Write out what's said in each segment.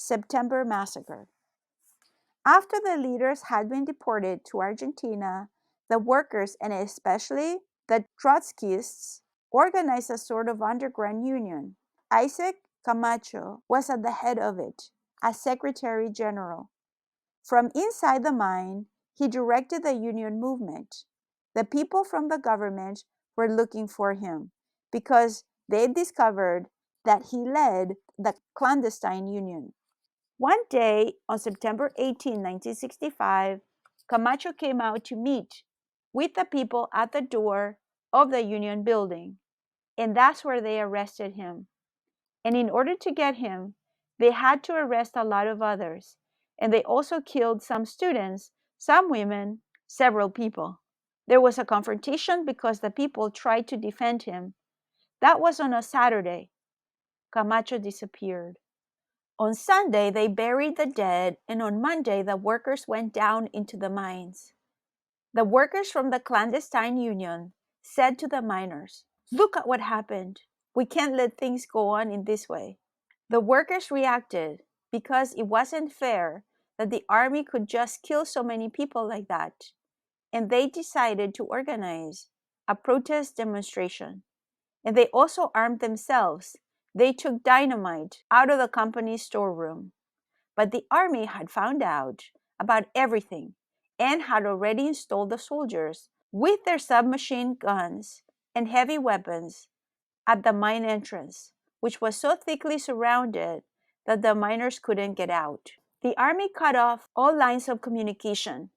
September Massacre. After the leaders had been deported to Argentina, the workers, and especially the Trotskyists, organized a sort of underground union. Isaac Camacho was at the head of it, as Secretary General. From inside the mine, he directed the union movement. The people from the government were looking for him because they discovered that he led the clandestine union. One day on September 18, 1965, Camacho came out to meet with the people at the door of the union building, and that's where they arrested him. And in order to get him, they had to arrest a lot of others, and they also killed some students, some women, several people. There was a confrontation because the people tried to defend him. That was on a Saturday. Camacho disappeared. On Sunday, they buried the dead, and on Monday, the workers went down into the mines. The workers from the clandestine union said to the miners, "Look at what happened. We can't let things go on in this way." The workers reacted because it wasn't fair that the army could just kill so many people like that, and they decided to organize a protest demonstration. And they also armed themselves. They took dynamite out of the company's storeroom. But the army had found out about everything and had already installed the soldiers with their submachine guns and heavy weapons at the mine entrance, which was so thickly surrounded that the miners couldn't get out. The army cut off all lines of communication.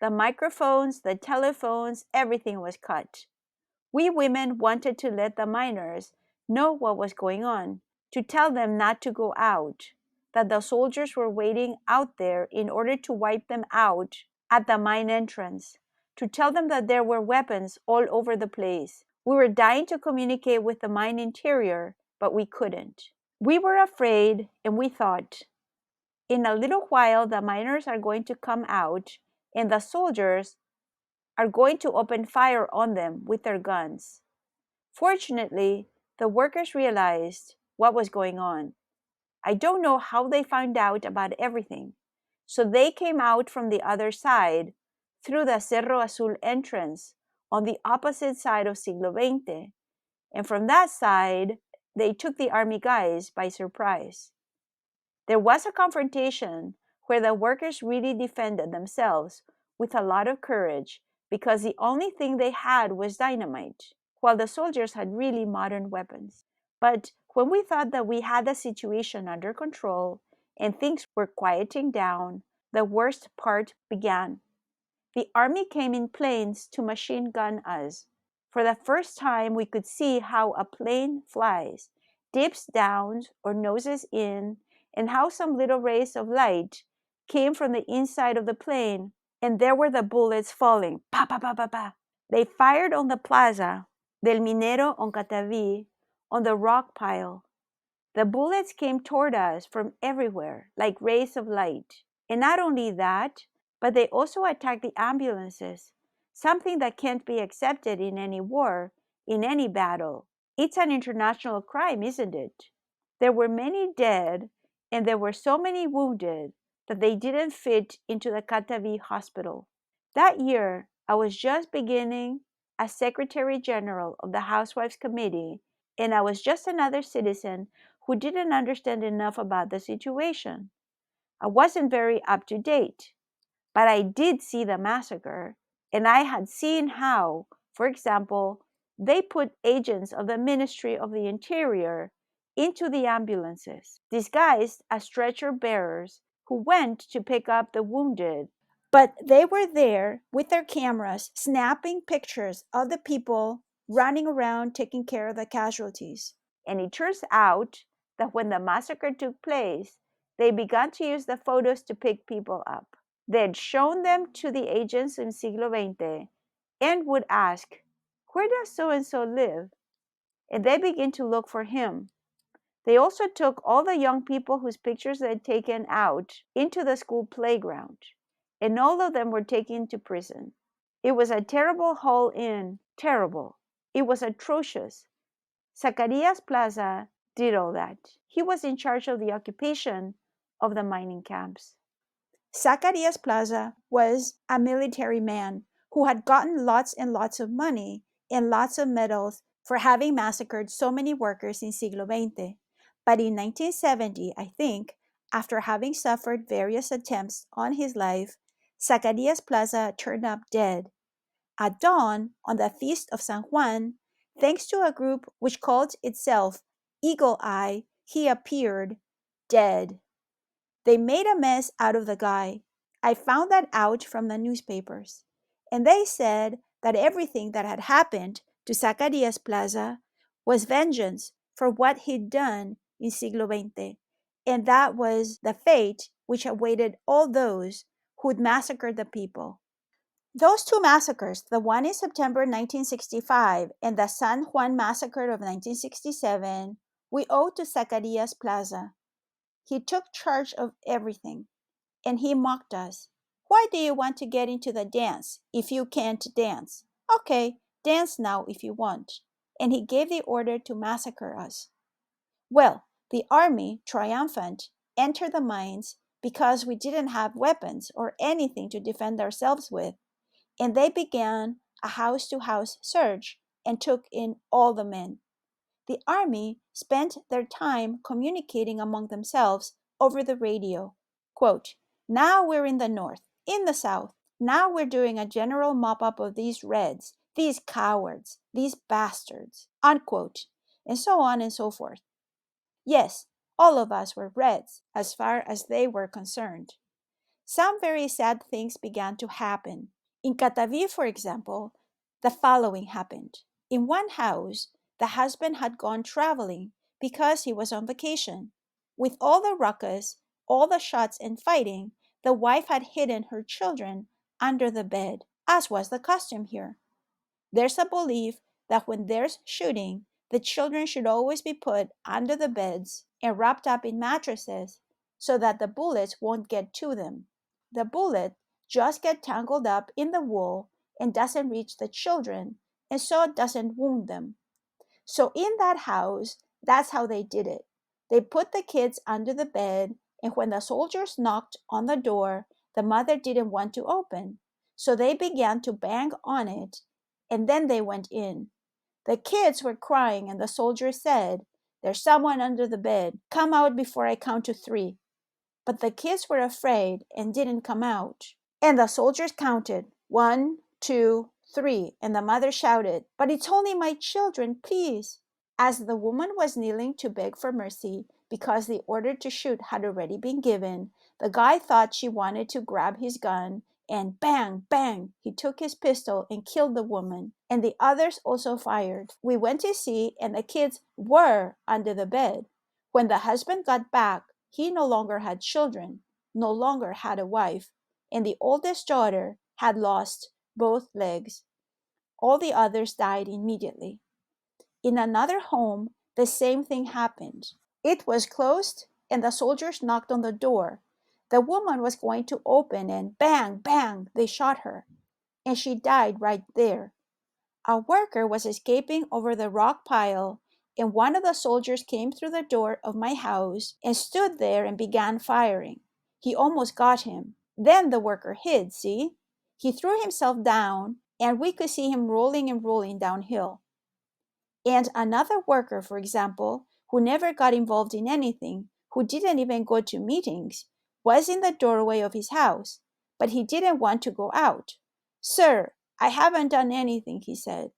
The microphones, the telephones, everything was cut. We women wanted to let the miners know what was going on, to tell them not to go out, that the soldiers were waiting out there in order to wipe them out at the mine entrance, to tell them that there were weapons all over the place. We were dying to communicate with the mine interior, but we couldn't. We were afraid, and we thought, in a little while the miners are going to come out, and the soldiers are going to open fire on them with their guns. Fortunately, the workers realized what was going on. I don't know how they found out about everything. So they came out from the other side through the Cerro Azul entrance on the opposite side of Siglo XX. And from that side, they took the army guys by surprise. There was a confrontation where the workers really defended themselves with a lot of courage because the only thing they had was dynamite, while the soldiers had really modern weapons. But when we thought that we had the situation under control and things were quieting down, the worst part began. The army came in planes to machine gun us. For the first time, we could see how a plane flies, dips down or noses in, and how some little rays of light came from the inside of the plane, and there were the bullets falling. Pa, pa, pa, pa, pa. They fired on the plaza del Minero on Cataví, on the rock pile. The bullets came toward us from everywhere, like rays of light. And not only that, but they also attacked the ambulances, something that can't be accepted in any war, in any battle. It's an international crime, isn't it? There were many dead, and there were so many wounded that they didn't fit into the Cataví hospital. That year, I was just beginning as Secretary General of the Housewives Committee, and I was just another citizen who didn't understand enough about the situation. I wasn't very up to date, but I did see the massacre, and I had seen how, for example, they put agents of the Ministry of the Interior into the ambulances, disguised as stretcher bearers who went to pick up the wounded. But they were there with their cameras, snapping pictures of the people running around taking care of the casualties. And it turns out that when the massacre took place, they began to use the photos to pick people up. They'd shown them to the agents in Siglo XX and would ask, "Where does so-and-so live?" And they begin to look for him. They also took all the young people whose pictures they'd taken out into the school playground, and all of them were taken to prison. It was a terrible haul-in, terrible. It was atrocious. Zacarias Plaza did all that. He was in charge of the occupation of the mining camps. Zacarias Plaza was a military man who had gotten lots and lots of money and lots of medals for having massacred so many workers in siglo XX. But in 1970, I think, after having suffered various attempts on his life, Zacarias Plaza turned up dead. At dawn, on the feast of San Juan, thanks to a group which called itself Eagle Eye, he appeared dead. They made a mess out of the guy. I found that out from the newspapers. And they said that everything that had happened to Zacarias Plaza was vengeance for what he'd done in siglo XX. And that was the fate which awaited all those who'd massacred the people. Those two massacres, the one in September 1965 and the San Juan Massacre of 1967, we owe to Zacarias Plaza. He took charge of everything, and he mocked us. Why do you want to get into the dance if you can't dance? Okay, dance now if you want. And he gave the order to massacre us. Well, the army, triumphant, entered the mines because we didn't have weapons or anything to defend ourselves with, and they began a house-to-house search and took in all the men. The army spent their time communicating among themselves over the radio. Quote, now we're in the north, in the south. Now we're doing a general mop-up of these Reds, these cowards, these bastards. Unquote. And so on and so forth. Yes, all of us were Reds as far as they were concerned. Some very sad things began to happen. In Cataví, for example, the following happened. In one house, the husband had gone traveling because he was on vacation. With all the ruckus, all the shots and fighting, the wife had hidden her children under the bed, as was the custom here. There's a belief that when there's shooting, the children should always be put under the beds and wrapped up in mattresses so that the bullets won't get to them. The bullet just gets tangled up in the wool and doesn't reach the children, and so it doesn't wound them. So in that house, that's how they did it. They put the kids under the bed, and when the soldiers knocked on the door, the mother didn't want to open. So they began to bang on it, and then they went in. The kids were crying, and the soldier said, there's someone under the bed. Come out before I count to 3. But the kids were afraid and didn't come out. And the soldiers counted 1, 2, 3, and the mother shouted, but it's only my children, please. As the woman was kneeling to beg for mercy because the order to shoot had already been given, the guy thought she wanted to grab his gun, and bang, bang, he took his pistol and killed the woman, and the others also fired. We went to see, and the kids were under the bed. When the husband got back, he no longer had children, no longer had a wife, and the oldest daughter had lost both legs. All the others died immediately. In another home, the same thing happened. It was closed, and the soldiers knocked on the door. The woman was going to open, and bang, bang, they shot her, and she died right there. A worker was escaping over the rock pile, and one of the soldiers came through the door of my house and stood there and began firing. He almost got him. Then the worker hid, see? He threw himself down, and we could see him rolling and rolling downhill. And another worker, for example, who never got involved in anything, who didn't even go to meetings, was in the doorway of his house, but he didn't want to go out. Sir, I haven't done anything, he said.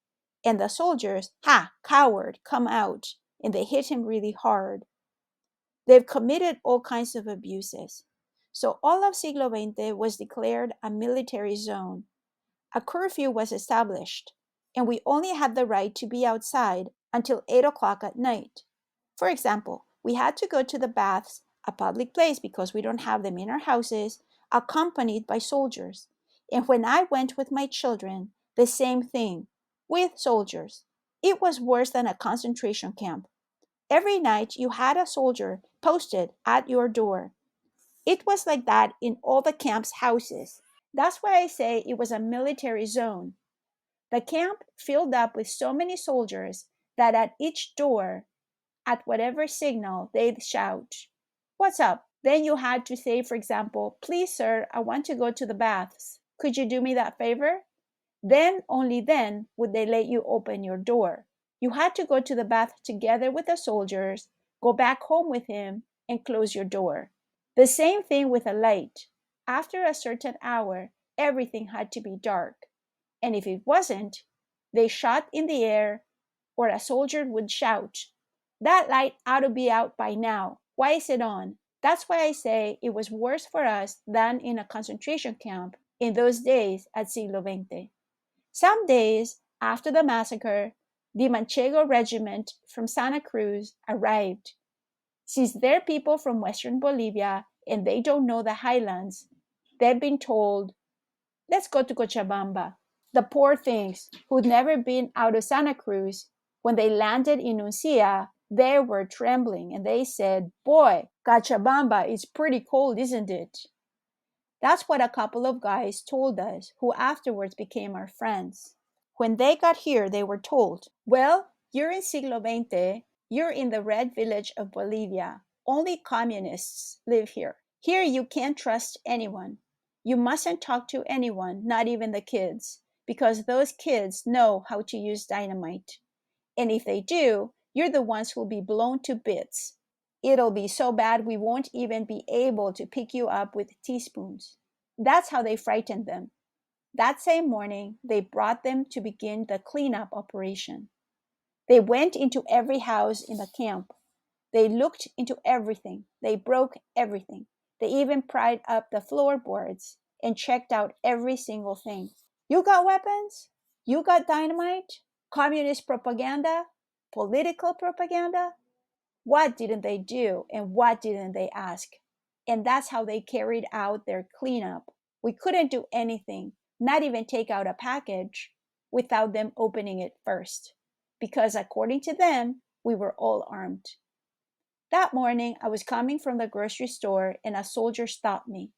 And the soldiers, ha, coward, come out, and they hit him really hard. They've committed all kinds of abuses. So all of siglo XX was declared a military zone. A curfew was established, and we only had the right to be outside until 8 o'clock at night. For example, we had to go to the baths, a public place because we don't have them in our houses, accompanied by soldiers. And when I went with my children, the same thing, with soldiers. It was worse than a concentration camp. Every night you had a soldier posted at your door. It was like that in all the camp's houses. That's why I say it was a military zone. The camp filled up with so many soldiers that at each door, at whatever signal, they'd shout, "What's up? Then you had to say, for example, "Please, sir, I want to go to the baths. Could you do me that favor?" Then, only then, would they let you open your door. You had to go to the bath together with the soldiers, go back home with him, and close your door. The same thing with a light. After a certain hour, everything had to be dark. And if it wasn't, they shot in the air, or a soldier would shout, "That light ought to be out by now. Why is it on?" That's why I say it was worse for us than in a concentration camp in those days at Siglo XX. Some days after the massacre, the Manchego regiment from Santa Cruz arrived. Since they're people from western Bolivia and they don't know the highlands, they've been told, "Let's go to Cochabamba." The poor things who'd never been out of Santa Cruz, when they landed in Uncia, they were trembling and they said, "Boy, Cochabamba is pretty cold, isn't it?" That's what a couple of guys told us who afterwards became our friends. When they got here, they were told, "Well, you're in Siglo XX, you're in the red village of Bolivia. Only communists live here. Here you can't trust anyone. You mustn't talk to anyone, not even the kids, because those kids know how to use dynamite. And if they do, you're the ones who'll be blown to bits. It'll be so bad we won't even be able to pick you up with teaspoons." That's how they frightened them. That same morning, they brought them to begin the cleanup operation. They went into every house in the camp. They looked into everything. They broke everything. They even pried up the floorboards and checked out every single thing. "You got weapons? You got dynamite? Communist propaganda? Political propaganda?" What didn't they do and what didn't they ask? And that's how they carried out their cleanup. We couldn't do anything, not even take out a package, without them opening it first. Because according to them, we were all armed. That morning, I was coming from the grocery store and a soldier stopped me.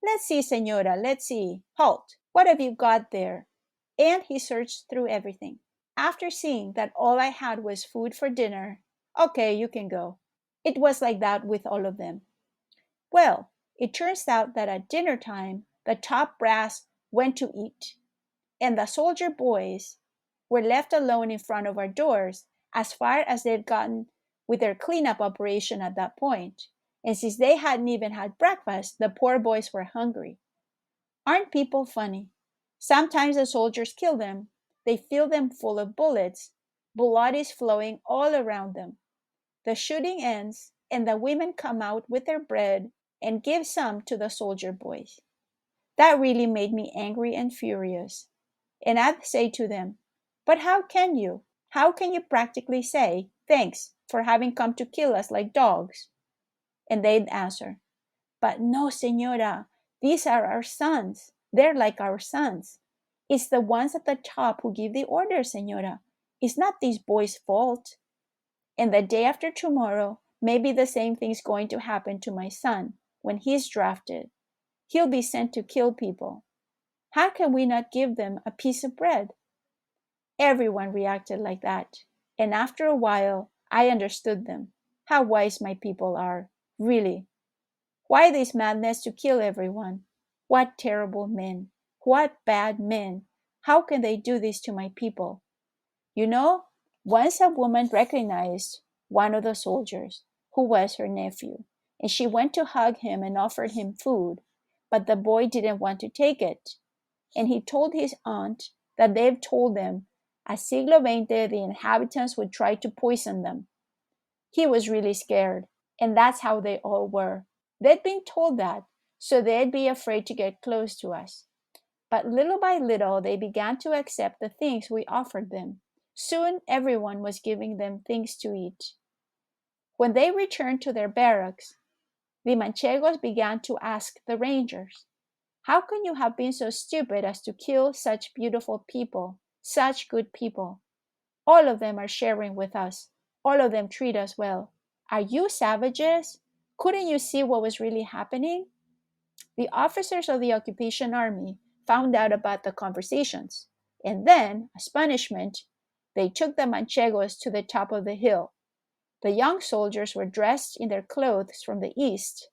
"Let's see, senora, let's see. Halt! What have you got there?" And he searched through everything. After seeing that all I had was food for dinner, "Okay, you can go." It was like that with all of them. Well, it turns out that at dinner time, the top brass went to eat, and the soldier boys were left alone in front of our doors as far as they'd gotten with their cleanup operation at that point. And since they hadn't even had breakfast, the poor boys were hungry. Aren't people funny? Sometimes the soldiers kill them. They fill them full of bullets. Blood is flowing all around them. The shooting ends, and the women come out with their bread and give some to the soldier boys. That really made me angry and furious. And I'd say to them, "But how can you? How can you practically say, 'Thanks for having come to kill us like dogs'?" And they'd answer, "But no, senora, these are our sons. They're like our sons. It's the ones at the top who give the orders, senora. It's not these boys' fault. And the day after tomorrow, maybe the same thing's going to happen to my son when he's drafted. He'll be sent to kill people. How can we not give them a piece of bread?" Everyone reacted like that. And after a while, I understood them. How wise my people are, really. Why this madness to kill everyone? What terrible men. What bad men. How can they do this to my people? You know, once a woman recognized one of the soldiers, who was her nephew, and she went to hug him and offered him food, but the boy didn't want to take it. And he told his aunt that they've told them at Siglo XX the inhabitants would try to poison them. He was really scared, and that's how they all were. They'd been told that, so they'd be afraid to get close to us. But little by little, they began to accept the things we offered them. Soon everyone was giving them things to eat. When they returned to their barracks, the Manchegos began to ask the Rangers, "How can you have been so stupid as to kill such beautiful people, such good people? All of them are sharing with us. All of them treat us well. Are you savages? Couldn't you see what was really happening?" The officers of the occupation army found out about the conversations, and then, as punishment, they took the Manchegos to the top of the hill. The young soldiers were dressed in their clothes from the east.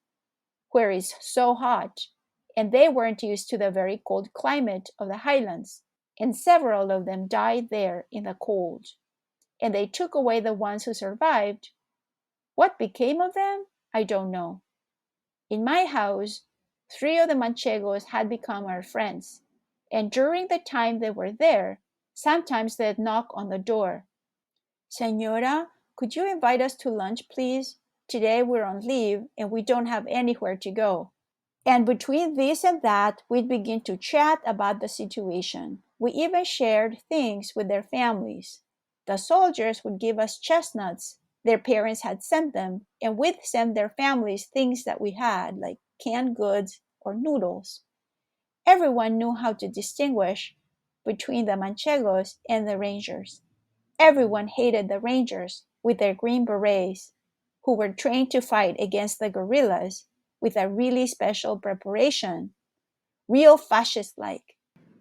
where it's so hot, and they weren't used to the very cold climate of the highlands, and several of them died there in the cold. And they took away the ones who survived. What became of them? I don't know. In my house, three of the Manchegos had become our friends, and during the time they were there, sometimes they'd knock on the door. Señora, could you invite us to lunch, please? Today we're on leave and we don't have anywhere to go. And between this and that, we'd begin to chat about the situation. We even shared things with their families. The soldiers would give us chestnuts their parents had sent them, and we'd send their families things that we had, like canned goods or noodles. Everyone knew how to distinguish between the Manchegos and the Rangers. Everyone hated the Rangers with their green berets, who were trained to fight against the guerrillas with a really special preparation, real fascist like.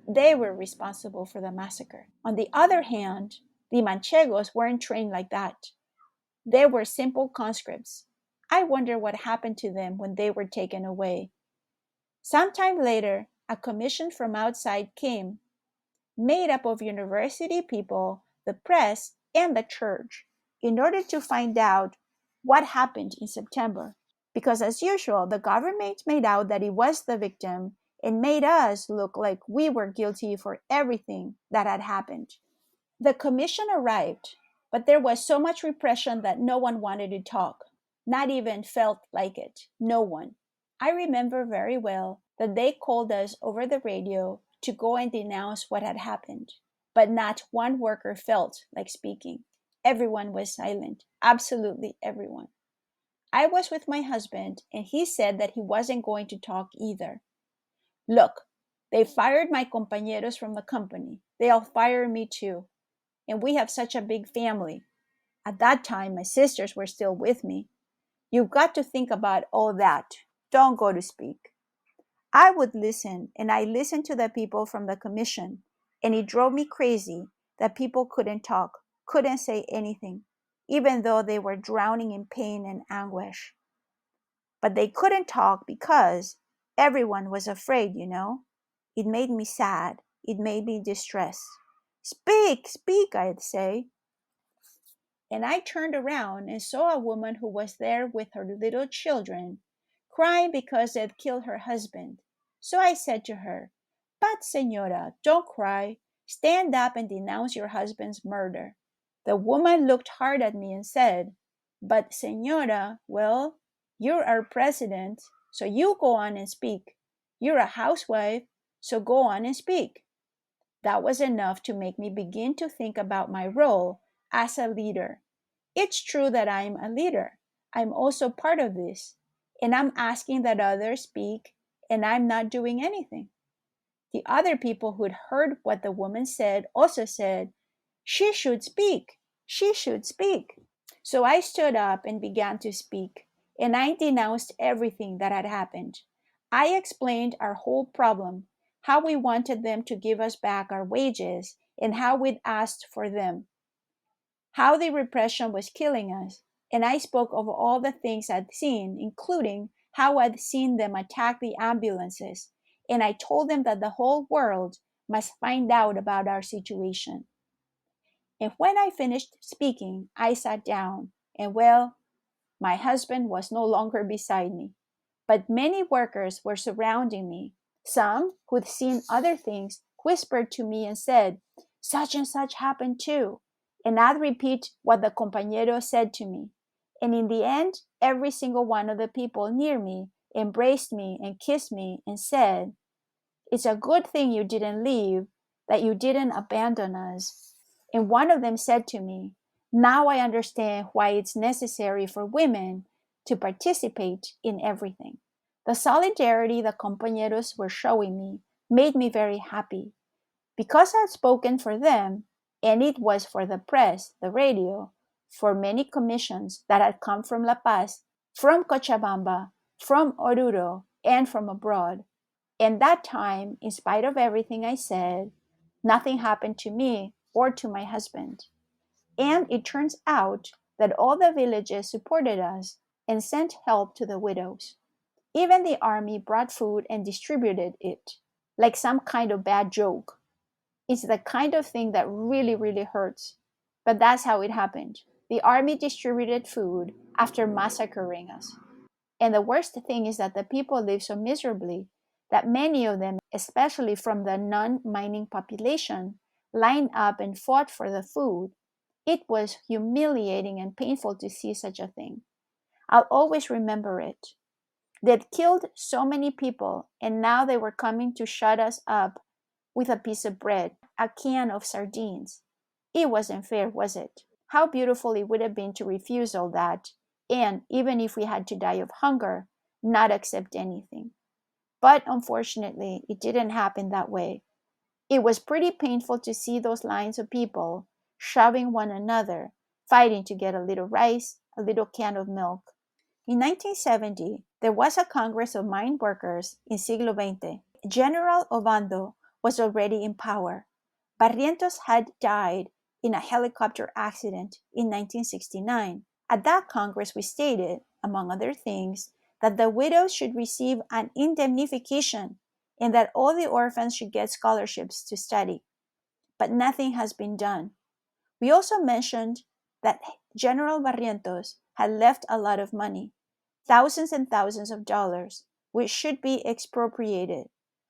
They were responsible for the massacre. On the other hand, the Manchegos weren't trained like that. They were simple conscripts. I wonder what happened to them when they were taken away. Sometime later, a commission from outside came, made up of university people, the press, and the church, in order to find out what happened in September. Because, as usual, the government made out that it was the victim and made us look like we were guilty for everything that had happened. The commission arrived, but there was so much repression that no one wanted to talk, not even felt like it. No one. I remember very well that they called us over the radio to go and denounce what had happened, but not one worker felt like speaking. Everyone was silent, absolutely everyone. I was with my husband, and he said that he wasn't going to talk either. Look, they fired my compañeros from the company. They'll fire me too. And we have such a big family. At that time, my sisters were still with me. You've got to think about all that. Don't go to speak. I would listen, and I listened to the people from the commission, and it drove me crazy that people couldn't talk, couldn't say anything, even though they were drowning in pain and anguish. But they couldn't talk because everyone was afraid, you know. It made me sad. It made me distressed. Speak, speak, I'd say. And I turned around and saw a woman who was there with her little children, crying because they'd killed her husband. So I said to her, "But, Senora, don't cry. Stand up and denounce your husband's murder." The woman looked hard at me and said, "But, Senora, well, you're our president, so you go on and speak. You're a housewife, so go on and speak." That was enough to make me begin to think about my role as a leader. It's true that I'm a leader. I'm also part of this. And I'm asking that others speak, and I'm not doing anything. The other people who'd heard what the woman said also said, "She should speak. She should speak." So I stood up and began to speak, and I denounced everything that had happened. I explained our whole problem, how we wanted them to give us back our wages, and how we'd asked for them, how the repression was killing us. And I spoke of all the things I'd seen, including how I'd seen them attack the ambulances. And I told them that the whole world must find out about our situation. And when I finished speaking, I sat down, and well, my husband was no longer beside me. But many workers were surrounding me. Some, who'd seen other things, whispered to me and said, "Such and such happened too." And I'd repeat what the compañero said to me. And in the end, every single one of the people near me embraced me and kissed me and said, "It's a good thing you didn't leave, that you didn't abandon us." And one of them said to me, "Now I understand why it's necessary for women to participate in everything." The solidarity the compañeros were showing me made me very happy. Because I had spoken for them, and it was for the press, the radio, for many commissions that had come from La Paz, from Cochabamba, from Oruro, and from abroad. And that time, in spite of everything I said, nothing happened to me or to my husband. And it turns out that all the villages supported us and sent help to the widows. Even the army brought food and distributed it, like some kind of bad joke. It's the kind of thing that really, really hurts. But that's how it happened. The army distributed food after massacring us. And the worst thing is that the people live so miserably that many of them, especially from the non mining population, lined up and fought for the food. It was humiliating and painful to see such a thing. I'll always remember it. They'd killed so many people, and now they were coming to shut us up with a piece of bread, a can of sardines. It wasn't fair, was it? How beautiful it would have been to refuse all that, and, even if we had to die of hunger, not accept anything. But unfortunately, it didn't happen that way. It was pretty painful to see those lines of people shoving one another, fighting to get a little rice, a little can of milk. In 1970, there was a Congress of Mine Workers in Siglo XX. General Obando was already in power. Barrientos had died in a helicopter accident in 1969. At that Congress, we stated, among other things, that the widows should receive an indemnification and that all the orphans should get scholarships to study. But nothing has been done. We also mentioned that General Barrientos had left a lot of money, thousands and thousands of dollars, which should be expropriated.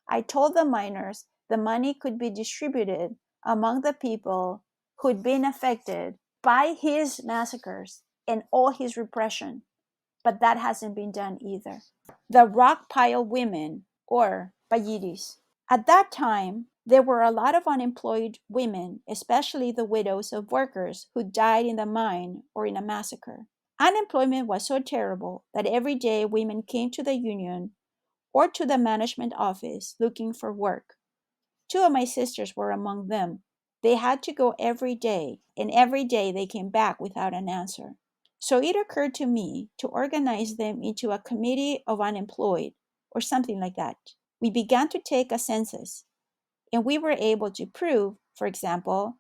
I told the miners the money could be distributed among the people who'd been affected by his massacres and all his repression, but that hasn't been done either. The rock pile women, or payiris. At that time, there were a lot of unemployed women, especially the widows of workers who died in the mine or in a massacre. Unemployment was so terrible that every day women came to the union or to the management office looking for work. Two of my sisters were among them. They had to go every day, and every day they came back without an answer. So it occurred to me to organize them into a committee of unemployed, or something like that. We began to take a census, and we were able to prove, for example,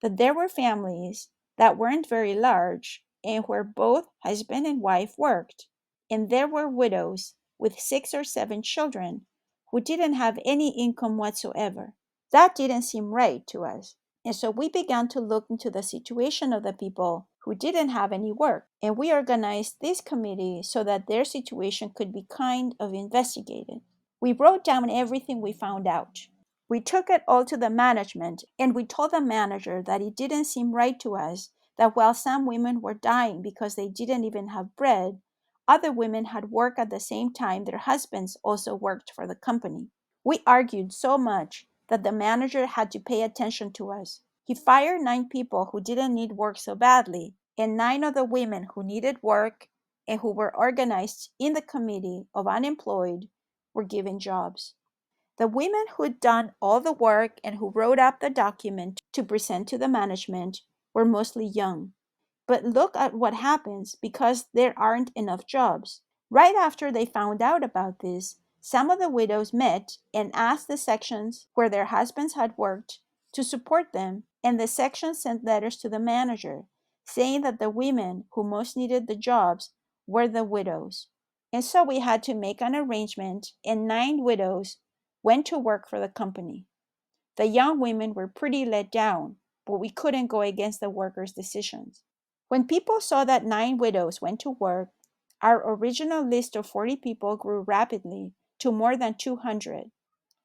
that there were families that weren't very large and where both husband and wife worked, and there were widows with 6 or 7 children who didn't have any income whatsoever. That didn't seem right to us. And so we began to look into the situation of the people who didn't have any work, and we organized this committee so that their situation could be kind of investigated. We wrote down everything we found out. We took it all to the management, and we told the manager that it didn't seem right to us that while some women were dying because they didn't even have bread, other women had work at the same time their husbands also worked for the company. We argued so much that the manager had to pay attention to us. He fired 9 people who didn't need work so badly, and 9 of the women who needed work and who were organized in the committee of unemployed were given jobs. The women who'd done all the work and who wrote up the document to present to the management were mostly young. But look at what happens because there aren't enough jobs. Right after they found out about this, some of the widows met and asked the sections where their husbands had worked to support them, and the section sent letters to the manager saying that the women who most needed the jobs were the widows. And so we had to make an arrangement, and 9 widows went to work for the company. The young women were pretty let down, but we couldn't go against the workers' decisions. When people saw that 9 widows went to work, our original list of 40 people grew rapidly to more than 200.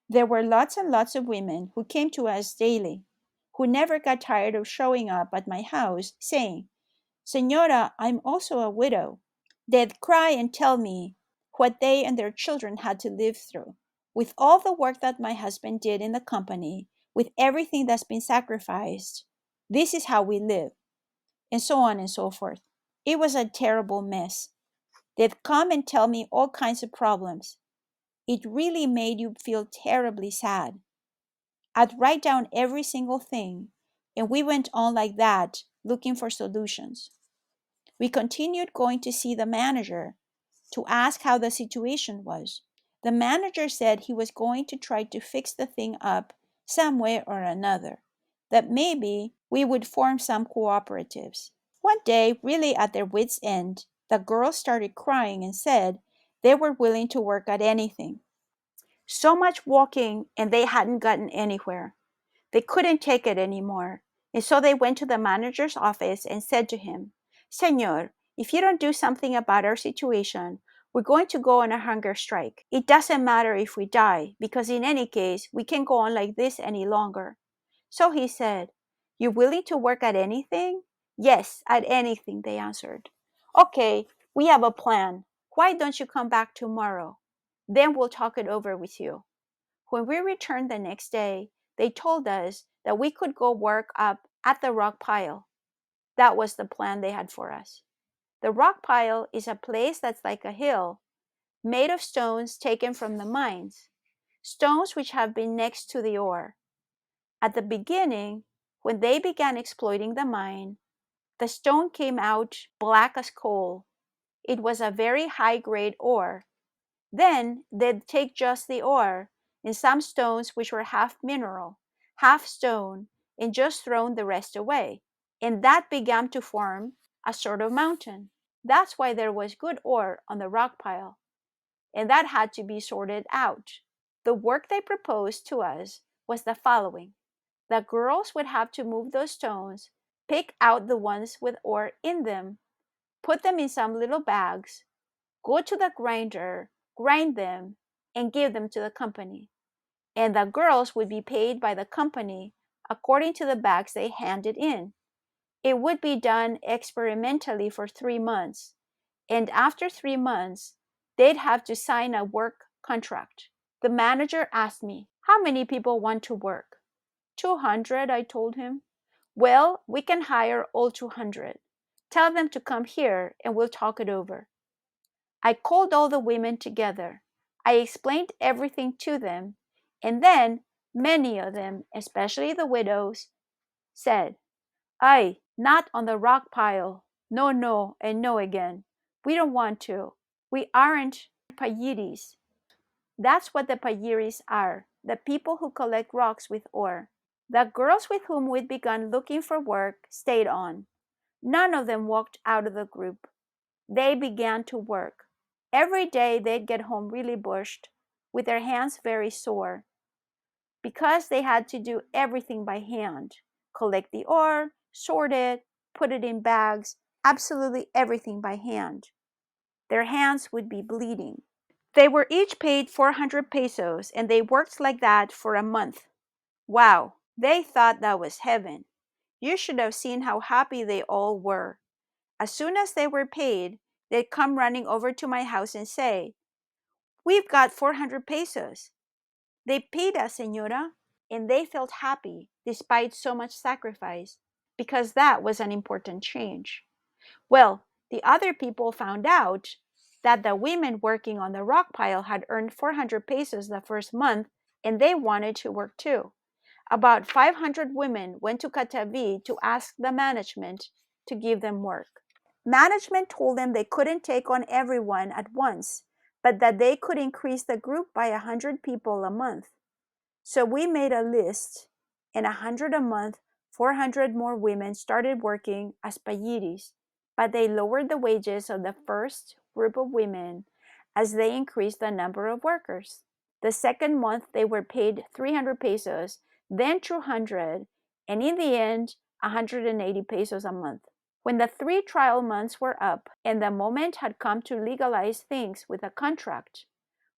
There were lots and lots of women who came to us daily, who never got tired of showing up at my house saying, "Señora, I'm also a widow." They'd cry and tell me what they and their children had to live through. With all the work that my husband did in the company, with everything that's been sacrificed, this is how we live, and so on and so forth. It was a terrible mess. They'd come and tell me all kinds of problems. It really made you feel terribly sad. I'd write down every single thing, and we went on like that, looking for solutions. We continued going to see the manager to ask how the situation was. The manager said he was going to try to fix the thing up some way or another, that maybe we would form some cooperatives. One day, really at their wits' end, the girls started crying and said They were willing to work at anything. So much walking, and they hadn't gotten anywhere. They couldn't take it anymore, and so they went to the manager's office and said to him, "Señor, if you don't do something about our situation, we're going to go on a hunger strike. It doesn't matter if we die, because in any case, we can't go on like this any longer." So he said, "You willing to work at anything?" "Yes, at anything," they answered. "Okay, we have a plan. Why don't you come back tomorrow? Then we'll talk it over with you." When we returned the next day, they told us that we could go work up at the rock pile. That was the plan they had for us. The rock pile is a place that's like a hill, made of stones taken from the mines, stones which have been next to the ore. At the beginning, when they began exploiting the mine, the stone came out black as coal. It was a very high-grade ore. Then they'd take just the ore and some stones which were half mineral, half stone, and just thrown the rest away. And that began to form a sort of mountain. That's why there was good ore on the rock pile, and that had to be sorted out. The work they proposed to us was the following. The girls would have to move those stones, pick out the ones with ore in them, put them in some little bags, go to the grinder, grind them, and give them to the company. And the girls would be paid by the company according to the bags they handed in. It would be done experimentally for 3 months, and after 3 months, they'd have to sign a work contract. The manager asked me, "How many people want to work?" 200, I told him. "Well, we can hire all 200. Tell them to come here and we'll talk it over." I called all the women together. I explained everything to them, and then many of them, especially the widows, said, "Ay, not on the rock pile. No, no, and no again. We don't want to. We aren't payiris." That's what the payiris are, the people who collect rocks with ore. The girls with whom we'd begun looking for work stayed on. None of them walked out of the group. They began to work. Every day they'd get home really bushed, with their hands very sore, because they had to do everything by hand. Collect the ore, sort it, put it in bags, absolutely everything by hand. Their hands would be bleeding. They were each paid 400 pesos, and they worked like that for a month. Wow, they thought that was heaven. You should have seen how happy they all were. As soon as they were paid, they'd come running over to my house and say, "We've got 400 pesos. They paid us, señora." And they felt happy despite so much sacrifice, because that was an important change. Well, the other people found out that the women working on the rock pile had earned 400 pesos the first month, and they wanted to work too. About 500 women went to Catavi to ask the management to give them work. Management told them they couldn't take on everyone at once, but that they could increase the group by 100 people a month. So we made a list, and 100 a month, 400 more women started working as payiris, but they lowered the wages of the first group of women as they increased the number of workers. The second month they were paid 300 pesos, then 200, and in the end, 180 pesos a month. When the 3 trial months were up and the moment had come to legalize things with a contract,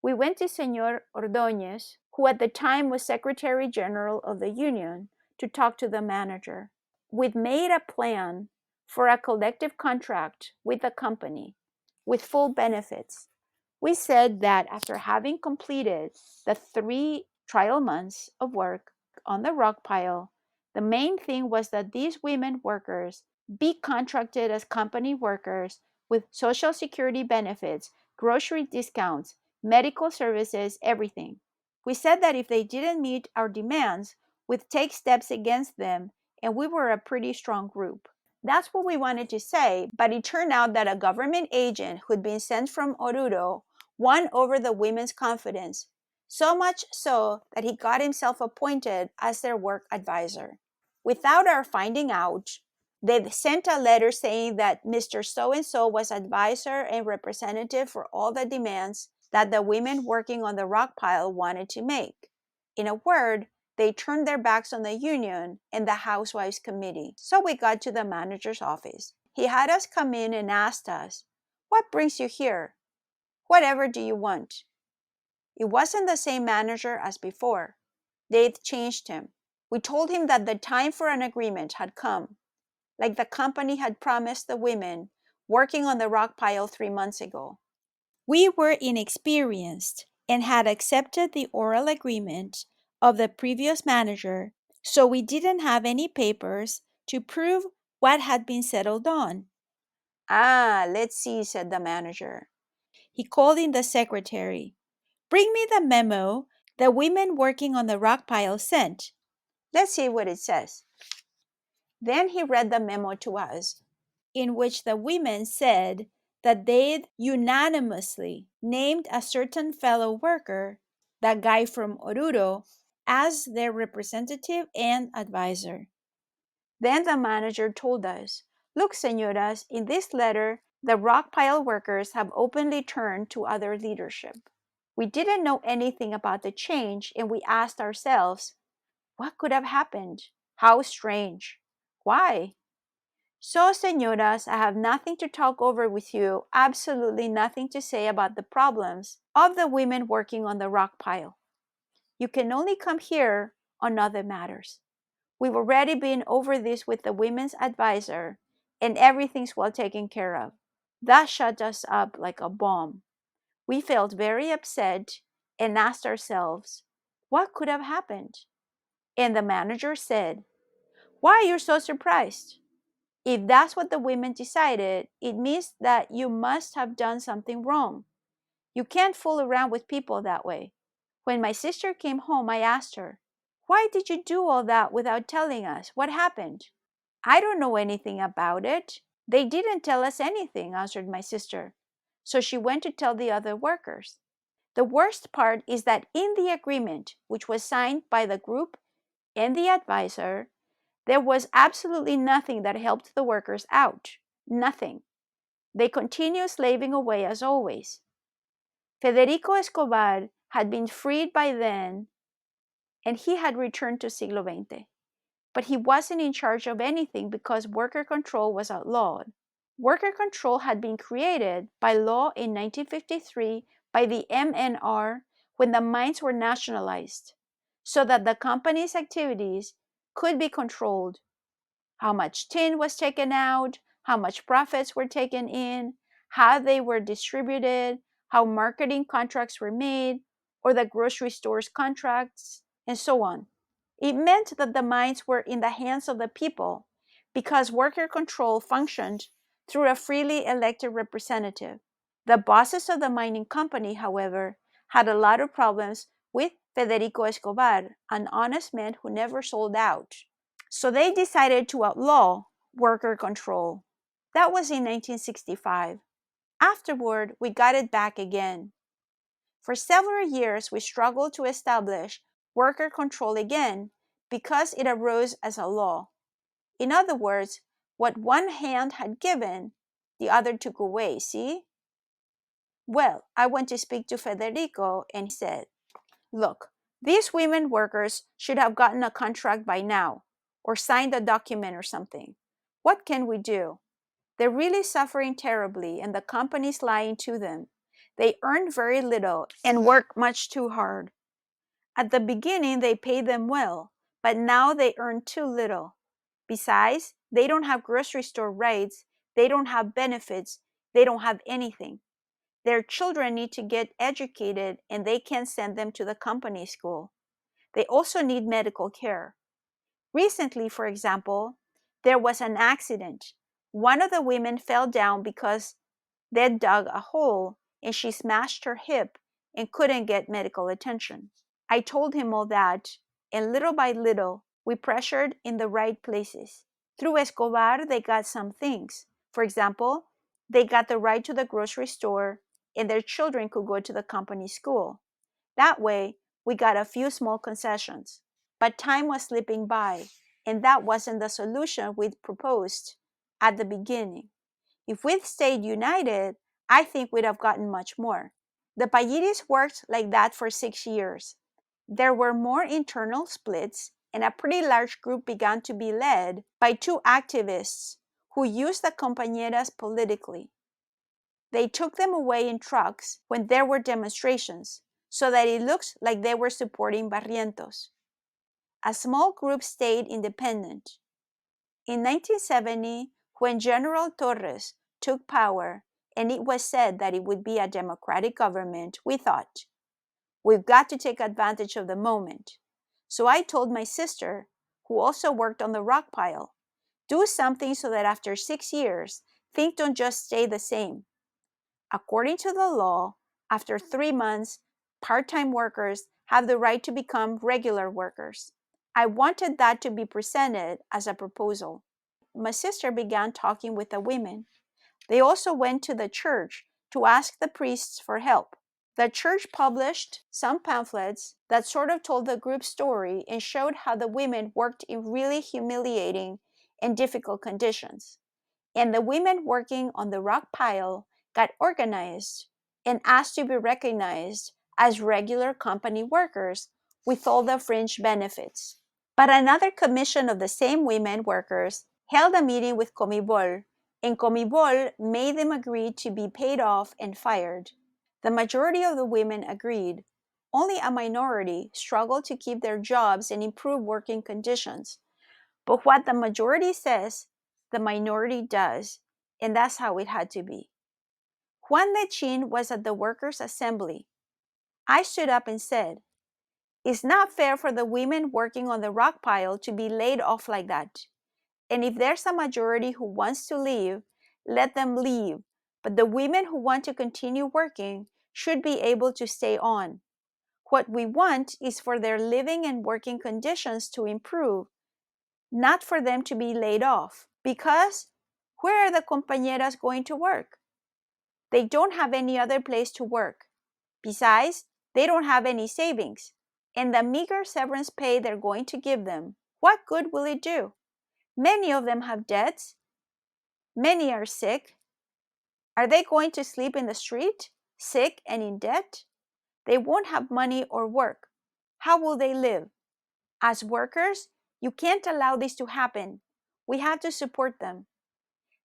we went to Señor Ordóñez, who at the time was Secretary General of the Union, to talk to the manager. We'd made a plan for a collective contract with the company with full benefits. We said that after having completed the 3 trial months of work on the rock pile, the main thing was that these women workers be contracted as company workers with social security benefits, grocery discounts, medical services, everything. We said that if they didn't meet our demands, we'd take steps against them, and we were a pretty strong group. That's what we wanted to say, but it turned out that a government agent who'd been sent from Oruro won over the women's confidence, so much so that he got himself appointed as their work advisor. Without our finding out, They sent a letter saying that Mr. So-and-so was advisor and representative for all the demands that the women working on the rock pile wanted to make. In a word, they turned their backs on the union and the housewives committee. So we got to the manager's office. He had us come in and asked us, "What brings you here? Whatever do you want?" It wasn't the same manager as before. They'd changed him. We told him that the time for an agreement had come, like the company had promised the women working on the rock pile 3 months ago. We were inexperienced and had accepted the oral agreement of the previous manager, so we didn't have any papers to prove what had been settled on. Let's see, said the manager. He called in the secretary. "Bring me the memo the women working on the rock pile sent. Let's see what it says." Then he read the memo to us, in which the women said that they'd unanimously named a certain fellow worker, that guy from Oruro, as their representative and advisor. Then the manager told us, "Look, señoras, in this letter, the rock pile workers have openly turned to other leadership." We didn't know anything about the change, and we asked ourselves, what could have happened? How strange. Why? "So, señoras, I have nothing to talk over with you, absolutely nothing to say about the problems of the women working on the rock pile. You can only come here on other matters. We've already been over this with the women's advisor, and everything's well taken care of." That shut us up like a bomb. We felt very upset and asked ourselves, what could have happened? And the manager said, "Why are you so surprised? If that's what the women decided, it means that you must have done something wrong. You can't fool around with people that way." When my sister came home, I asked her, "Why did you do all that without telling us? What happened?" "I don't know anything about it. They didn't tell us anything," answered my sister. So she went to tell the other workers. The worst part is that in the agreement, which was signed by the group and the advisor, there was absolutely nothing that helped the workers out. Nothing. They continued slaving away as always. Federico Escobar had been freed by then, and he had returned to siglo XX. But he wasn't in charge of anything because worker control was outlawed. Worker control had been created by law in 1953 by the MNR when the mines were nationalized, so that the company's activities could be controlled. How much tin was taken out, how much profits were taken in, how they were distributed, how marketing contracts were made, or the grocery store's contracts, and so on. It meant that the mines were in the hands of the people because worker control functioned through a freely elected representative. The bosses of the mining company, however, had a lot of problems with Federico Escobar, an honest man who never sold out. So they decided to outlaw worker control. That was in 1965. Afterward, we got it back again. For several years, we struggled to establish worker control again because it arose as a law. In other words, what one hand had given, the other took away, see? Well, I went to speak to Federico and he said, "Look, these women workers should have gotten a contract by now or signed a document or something. What can we do? They're really suffering terribly and the company's lying to them. They earn very little and work much too hard. At the beginning, they paid them well, but now they earn too little. Besides, they don't have grocery store rates, they don't have benefits, they don't have anything. Their children need to get educated and they can't send them to the company school. They also need medical care. Recently, for example, there was an accident. One of the women fell down because they'd dug a hole and she smashed her hip and couldn't get medical attention. I told him all that, and little by little, we pressured in the right places. Through Escobar, they got some things. For example, they got the right to the grocery store, and their children could go to the company school. That way, we got a few small concessions. But time was slipping by, and that wasn't the solution we'd proposed at the beginning. If we'd stayed united, I think we'd have gotten much more. The Payiris worked like that for 6 years. There were more internal splits, and a pretty large group began to be led by two activists who used the compañeras politically. They took them away in trucks when there were demonstrations, so that it looked like they were supporting Barrientos. A small group stayed independent. In 1970, when General Torres took power and it was said that it would be a democratic government, we thought, we've got to take advantage of the moment. So I told my sister, who also worked on the rock pile, do something so that after 6 years, things don't just stay the same. According to the law, after 3 months, part-time workers have the right to become regular workers. I wanted that to be presented as a proposal. My sister began talking with the women. They also went to the church to ask the priests for help. The church published some pamphlets that sort of told the group's story and showed how the women worked in really humiliating and difficult conditions. And the women working on the rock pile got organized and asked to be recognized as regular company workers with all the fringe benefits. But another commission of the same women workers held a meeting with Comibol, and Comibol made them agree to be paid off and fired. The majority of the women agreed. Only a minority struggled to keep their jobs and improve working conditions. But what the majority says, the minority does, and that's how it had to be. Juan Lechin was at the Workers' Assembly. I stood up and said, it's not fair for the women working on the rock pile to be laid off like that. And if there's a majority who wants to leave, let them leave. But the women who want to continue working should be able to stay on. What we want is for their living and working conditions to improve, not for them to be laid off. Because where are the compañeras going to work? They don't have any other place to work. Besides, they don't have any savings. And the meager severance pay they're going to give them, what good will it do? Many of them have debts. Many are sick. Are they going to sleep in the street, sick and in debt? They won't have money or work. How will they live? As workers, you can't allow this to happen. We have to support them.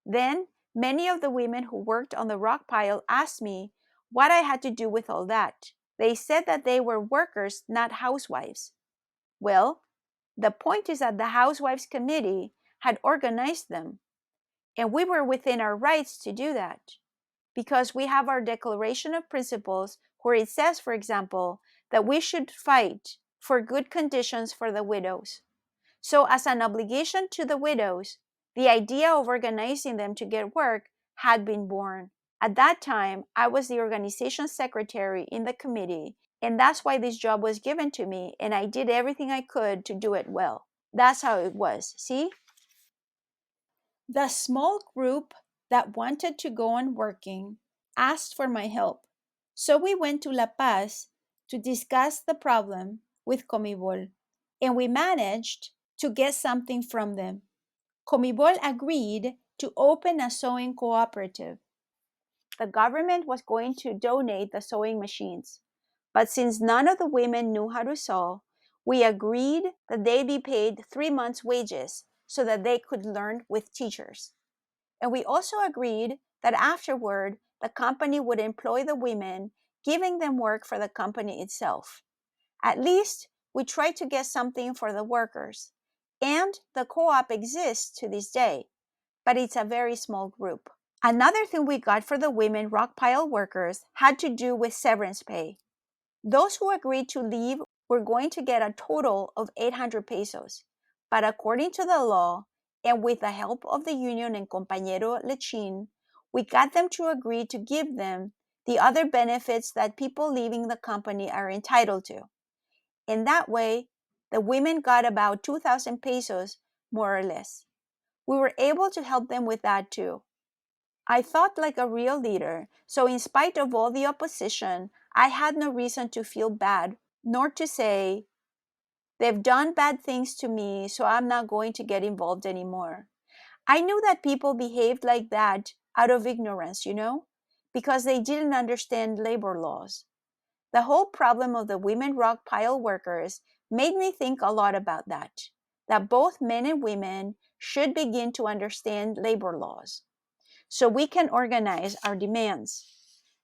Then, many of the women who worked on the rock pile asked me what I had to do with all that. They said that they were workers, not housewives. Well, the point is that the Housewives Committee had organized them, and we were within our rights to do that, because we have our Declaration of Principles where it says, for example, that we should fight for good conditions for the widows. So as an obligation to the widows, the idea of organizing them to get work had been born. At that time, I was the organization secretary in the committee, and that's why this job was given to me, and I did everything I could to do it well. That's how it was, see? The small group that wanted to go on working asked for my help. So we went to La Paz to discuss the problem with Comibol, and we managed to get something from them. Comibol agreed to open a sewing cooperative. The government was going to donate the sewing machines, but since none of the women knew how to sew, we agreed that they be paid 3 months' wages so that they could learn with teachers. And we also agreed that afterward, the company would employ the women, giving them work for the company itself. At least, we tried to get something for the workers. And the co-op exists to this day, but it's a very small group. Another thing we got for the women rock pile workers had to do with severance pay. Those who agreed to leave were going to get a total of 800 pesos. But according to the law, and with the help of the union and compañero Lechin, we got them to agree to give them the other benefits that people leaving the company are entitled to. In that way, the women got about 2,000 pesos, more or less. We were able to help them with that too. I thought like a real leader, so in spite of all the opposition, I had no reason to feel bad, nor to say, They've done bad things to me, so I'm not going to get involved anymore. I knew that people behaved like that out of ignorance, because they didn't understand labor laws. The whole problem of the women rock pile workers made me think a lot about that both men and women should begin to understand labor laws so we can organize our demands.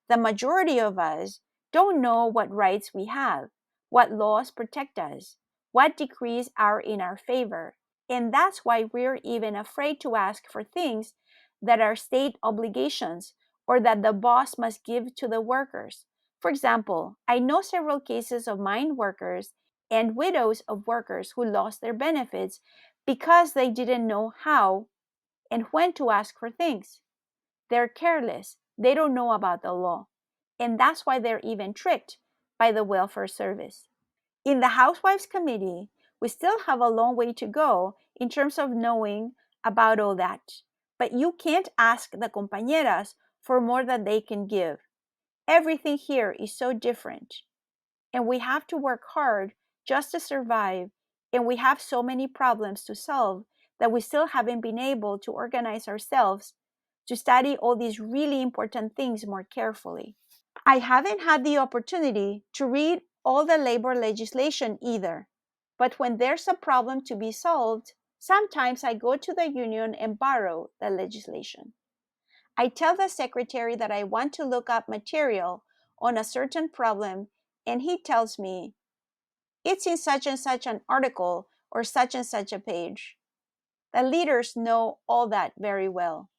The majority of us don't know what rights we have, what laws protect us, what decrees are in our favor. And that's why we're even afraid to ask for things that are state obligations or that the boss must give to the workers. For example, I know several cases of mine workers and widows of workers who lost their benefits because they didn't know how and when to ask for things. They're careless. They don't know about the law. And that's why they're even tricked by the welfare service. In the Housewives Committee, we still have a long way to go in terms of knowing about all that. But you can't ask the compañeras for more than they can give. Everything here is so different. And we have to work hard just to survive. And we have so many problems to solve that we still haven't been able to organize ourselves to study all these really important things more carefully. I haven't had the opportunity to read all the labor legislation either, but when there's a problem to be solved, sometimes I go to the union and borrow the legislation. I tell the secretary that I want to look up material on a certain problem, and he tells me, it's in such and such an article or such and such a page. The leaders know all that very well.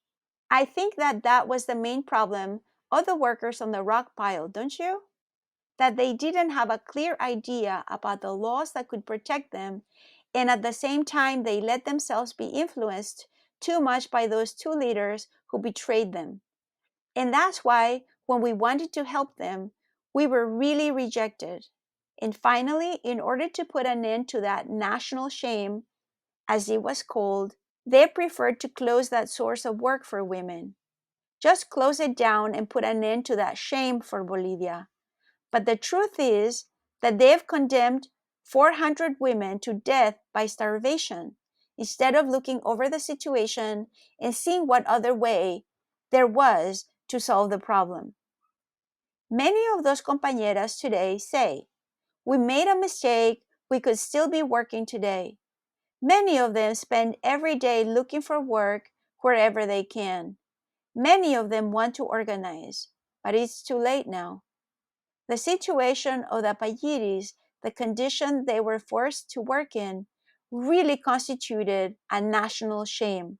I think that was the main problem of the workers on the rock pile, don't you? That they didn't have a clear idea about the laws that could protect them, and at the same time, they let themselves be influenced too much by those two leaders who betrayed them. And that's why, when we wanted to help them, we were really rejected. And finally, in order to put an end to that national shame, as it was called, they preferred to close that source of work for women. Just close it down and put an end to that shame for Bolivia. But the truth is that they've condemned 400 women to death by starvation instead of looking over the situation and seeing what other way there was to solve the problem. Many of those compañeras today say, we made a mistake, we could still be working today. Many of them spend every day looking for work wherever they can. Many of them want to organize, but it's too late now. The situation of the Payiris, the condition they were forced to work in, really constituted a national shame.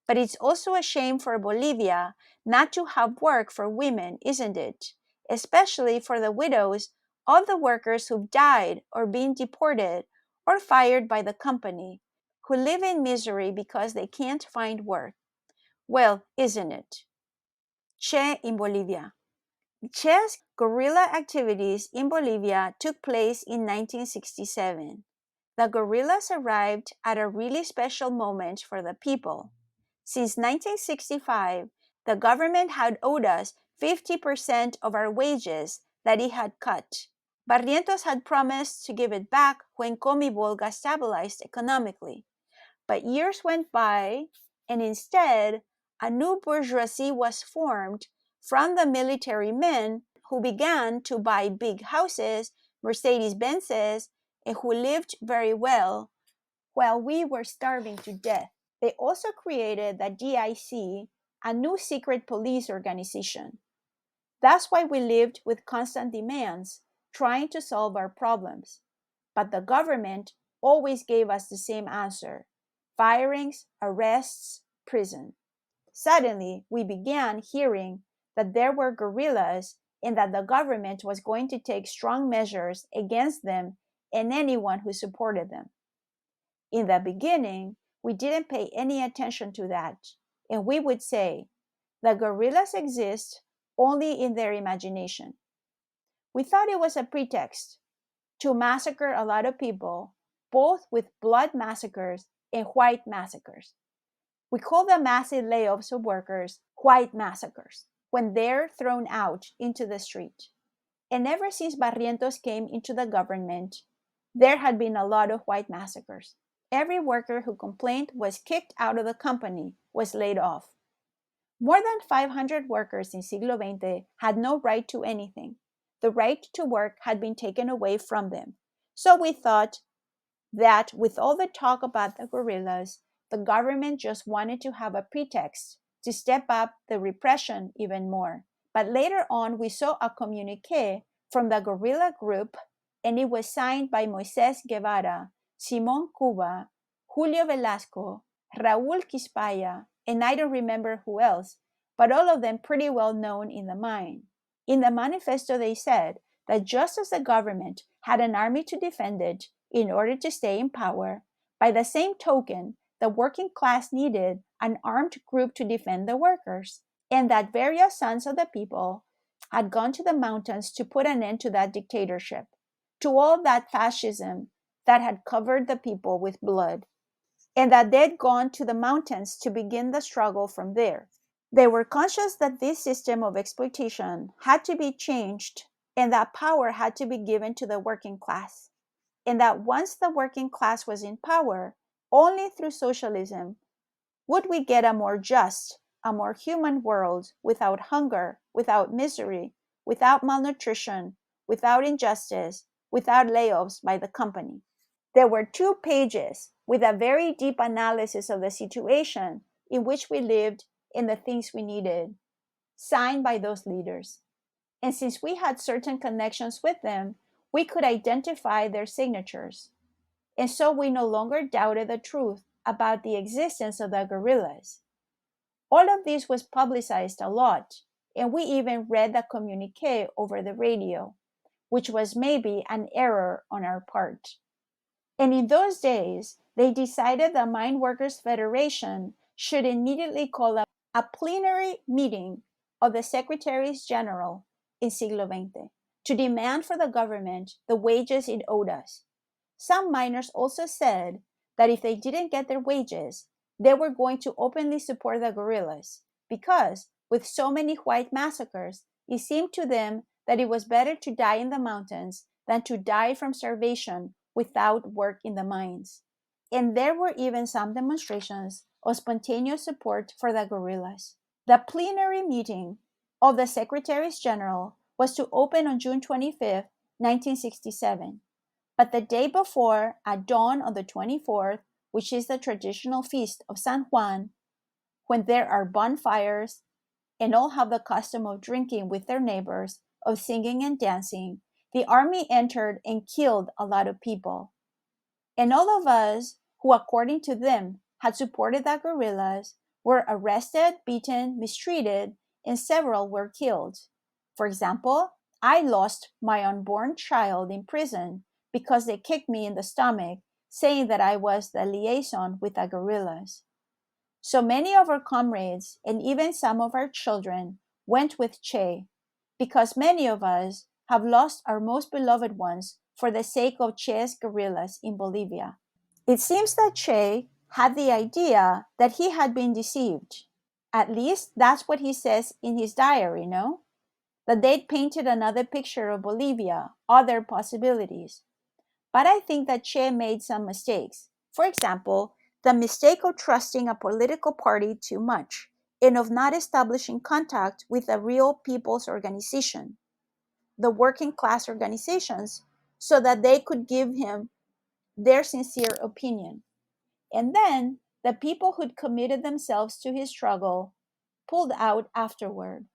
But it's also a shame for Bolivia not to have work for women, isn't it? Especially for the widows of the workers who've died or been deported or fired by the company, who live in misery because they can't find work. Well, isn't it? Che in Bolivia. Che's guerrilla activities in Bolivia took place in 1967. The guerrillas arrived at a really special moment for the people. Since 1965, the government had owed us 50% of our wages that it had cut. Barrientos had promised to give it back when Comibol got stabilized economically. But years went by, and instead, a new bourgeoisie was formed from the military men who began to buy big houses, Mercedes-Benzes, and who lived very well while we were starving to death. They also created the DIC, a new secret police organization. That's why we lived with constant demands, trying to solve our problems. But the government always gave us the same answer: firings, arrests, prison. Suddenly, we began hearing that there were guerrillas and that the government was going to take strong measures against them and anyone who supported them. In the beginning, we didn't pay any attention to that, and we would say, the guerrillas exist only in their imagination. We thought it was a pretext to massacre a lot of people, both with blood massacres and white massacres. We call the massive layoffs of workers white massacres when they're thrown out into the street. And ever since Barrientos came into the government, There had been a lot of white massacres. Every worker who complained was kicked out of the company, was laid off. More than 500 workers in Siglo XX had no right to anything. The right to work had been taken away from them. So we thought that with all the talk about the guerrillas, the government just wanted to have a pretext to step up the repression even more. But later on, we saw a communique from the guerrilla group, and it was signed by Moises Guevara, Simon Cuba, Julio Velasco, Raúl Quispaya, and I don't remember who else, but all of them pretty well known in the mine. In the manifesto, they said that just as the government had an army to defend it in order to stay in power, by the same token, the working class needed an armed group to defend the workers, and that various sons of the people had gone to the mountains to put an end to that dictatorship, to all that fascism that had covered the people with blood, and that they'd gone to the mountains to begin the struggle from there. They were conscious that this system of exploitation had to be changed and that power had to be given to the working class. And that once the working class was in power, only through socialism would we get a more just, a more human world without hunger, without misery, without malnutrition, without injustice, without layoffs by the company. There were 2 pages with a very deep analysis of the situation in which we lived and the things we needed, signed by those leaders. And since we had certain connections with them, we could identify their signatures. And so we no longer doubted the truth about the existence of the guerrillas. All of this was publicized a lot, and we even read the communique over the radio, which was maybe an error on our part. And in those days, they decided the Mine Workers Federation should immediately call a plenary meeting of the Secretaries General in Siglo XX to demand for the government the wages it owed us. Some miners also said that if they didn't get their wages, they were going to openly support the guerrillas because, with so many white massacres, it seemed to them that it was better to die in the mountains than to die from starvation without work in the mines. And there were even some demonstrations of spontaneous support for the guerrillas. The plenary meeting of the Secretaries General was to open on June 25, 1967. But the day before, at dawn on the 24th, which is the traditional feast of San Juan, when there are bonfires and all have the custom of drinking with their neighbors, of singing and dancing, the army entered and killed a lot of people. And all of us who, according to them, had supported the guerrillas were arrested, beaten, mistreated, and several were killed. For example, I lost my unborn child in prison because they kicked me in the stomach, saying that I was the liaison with the guerrillas. So many of our comrades and even some of our children went with Che, because many of us have lost our most beloved ones for the sake of Che's guerrillas in Bolivia. It seems that Che had the idea that he had been deceived. At least that's what he says in his diary, no? That they'd painted another picture of Bolivia, other possibilities. But I think that Che made some mistakes. For example, the mistake of trusting a political party too much and of not establishing contact with a real people's organization, the working class organizations, so that they could give him their sincere opinion. And then the people who'd committed themselves to his struggle pulled out afterward.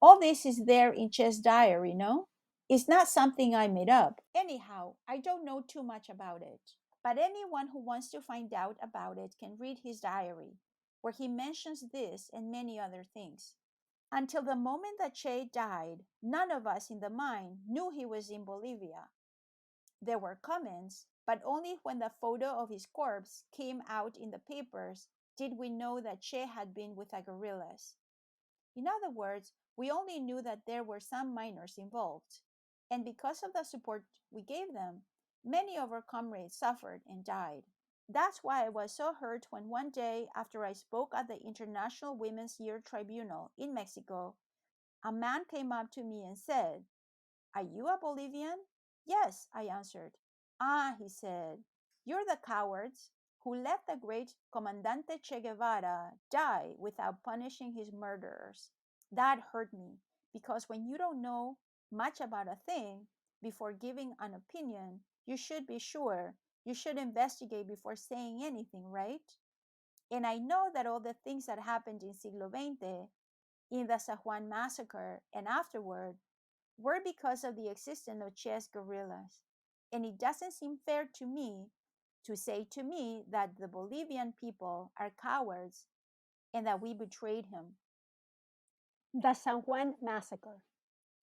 All this is there in Che's diary, no? It's not something I made up. Anyhow, I don't know too much about it. But anyone who wants to find out about it can read his diary, where he mentions this and many other things. Until the moment that Che died, none of us in the mine knew he was in Bolivia. There were comments, but only when the photo of his corpse came out in the papers did we know that Che had been with the guerrillas. In other words, we only knew that there were some miners involved. And because of the support we gave them, many of our comrades suffered and died. That's why I was so hurt when one day, after I spoke at the International Women's Year Tribunal in Mexico, a man came up to me and said, "Are you a Bolivian?" "Yes," I answered. Ah, he said, you're the cowards who let the great Comandante Che Guevara die without punishing his murderers. That hurt me, because when you don't know much about a thing, before giving an opinion, you should be sure. You should investigate before saying anything, right? And I know that all the things that happened in Siglo XX, in the San Juan Massacre, and afterward, were because of the existence of Che's guerrillas. And it doesn't seem fair to me to say to me that the Bolivian people are cowards and that we betrayed him. The San Juan Massacre.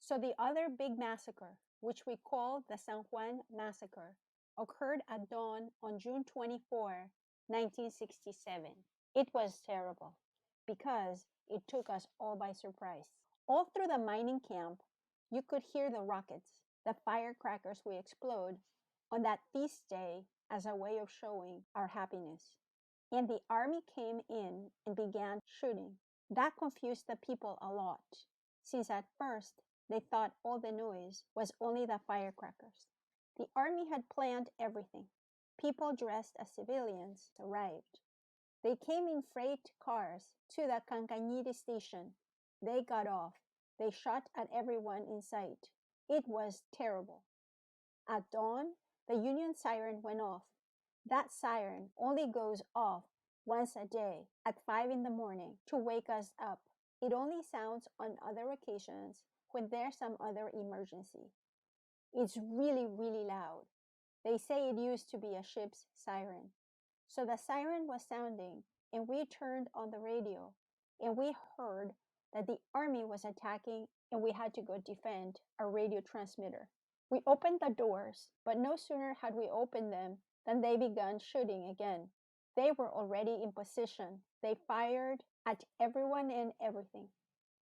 So the other big massacre, which we call the San Juan Massacre, occurred at dawn on June 24, 1967. It was terrible because it took us all by surprise. All through the mining camp, you could hear the rockets, the firecrackers we explode on that feast day as a way of showing our happiness. And the army came in and began shooting. That confused the people a lot, since at first they thought all the noise was only the firecrackers. The army had planned everything. People dressed as civilians arrived. They came in freight cars to the Cancañiri station. They got off. They shot at everyone in sight. It was terrible. At dawn, the Union siren went off. That siren only goes off once a day at 5 in the morning to wake us up. It only sounds on other occasions when there's some other emergency. It's really, really loud. They say it used to be a ship's siren. So the siren was sounding, and we turned on the radio, and we heard that the army was attacking, and we had to go defend our radio transmitter. We opened the doors, but no sooner had we opened them than they began shooting again. They were already in position. They fired at everyone and everything.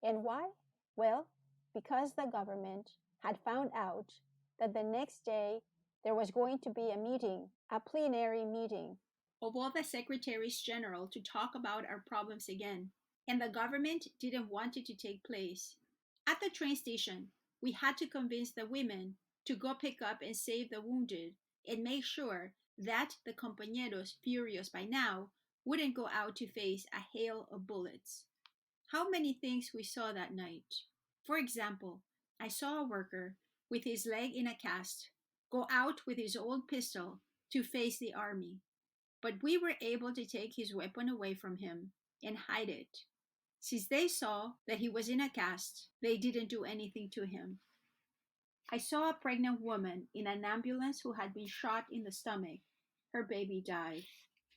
And why? Well, because the government had found out that the next day there was going to be a meeting, a plenary meeting of all the secretaries general to talk about our problems again. And the government didn't want it to take place. At the train station, we had to convince the women to go pick up and save the wounded and make sure that the compañeros, furious by now, wouldn't go out to face a hail of bullets. How many things we saw that night. For example, I saw a worker with his leg in a cast go out with his old pistol to face the army. But we were able to take his weapon away from him and hide it. Since they saw that he was in a cast, they didn't do anything to him. I saw a pregnant woman in an ambulance who had been shot in the stomach. Her baby died.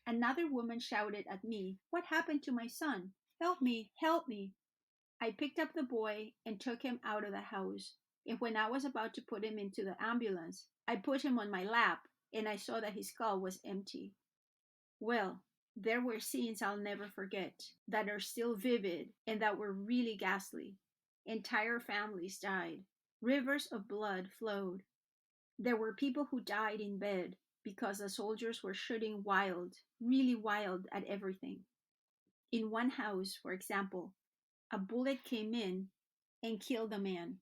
Another woman shouted at me, "What happened to my son? Help me, help me." I picked up the boy and took him out of the house. And when I was about to put him into the ambulance, I put him on my lap and I saw that his skull was empty. Well, there were scenes I'll never forget that are still vivid and that were really ghastly. Entire families died. Rivers of blood flowed. There were people who died in bed because the soldiers were shooting wild, really wild at everything. In one house, for example, a bullet came in and killed a man.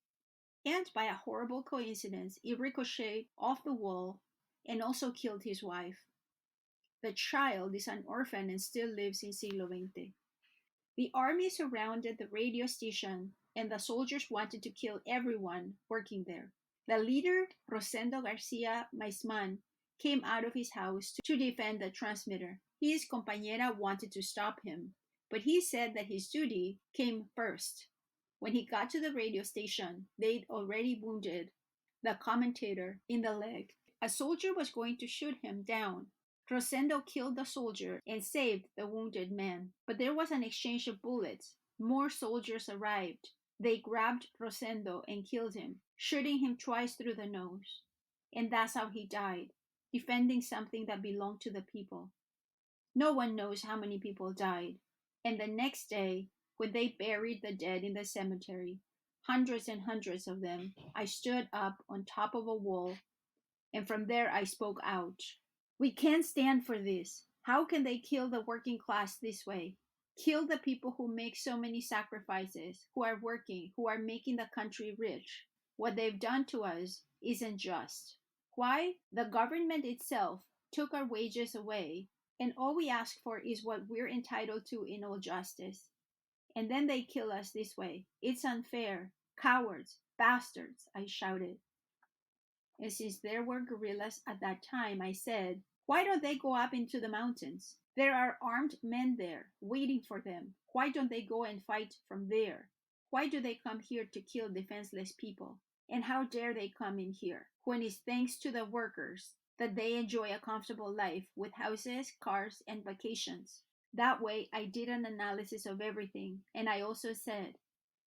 And by a horrible coincidence, it ricocheted off the wall and also killed his wife. The child is an orphan and still lives in Siglo XX. The army surrounded the radio station and the soldiers wanted to kill everyone working there. The leader, Rosendo Garcia Maisman, came out of his house to defend the transmitter. His compañera wanted to stop him, but he said that his duty came first. When he got to the radio station, they'd already wounded the commentator in the leg. A soldier was going to shoot him down. Rosendo killed the soldier and saved the wounded man. But there was an exchange of bullets. More soldiers arrived. They grabbed Rosendo and killed him, shooting him twice through the nose. And that's how he died, defending something that belonged to the people. No one knows how many people died. And the next day, when they buried the dead in the cemetery, hundreds and hundreds of them, I stood up on top of a wall, and from there I spoke out. We can't stand for this. How can they kill the working class this way? Kill the people who make so many sacrifices, who are working, who are making the country rich. What they've done to us isn't just. Why? The government itself took our wages away, and all we ask for is what we're entitled to in all justice. And then they kill us this way. It's unfair. Cowards, bastards, I shouted. And since there were guerrillas at that time, I said, why don't they go up into the mountains? There are armed men there waiting for them. Why don't they go and fight from there? Why do they come here to kill defenseless people? And how dare they come in here when it's thanks to the workers that they enjoy a comfortable life with houses, cars, and vacations? That way, I did an analysis of everything, and I also said,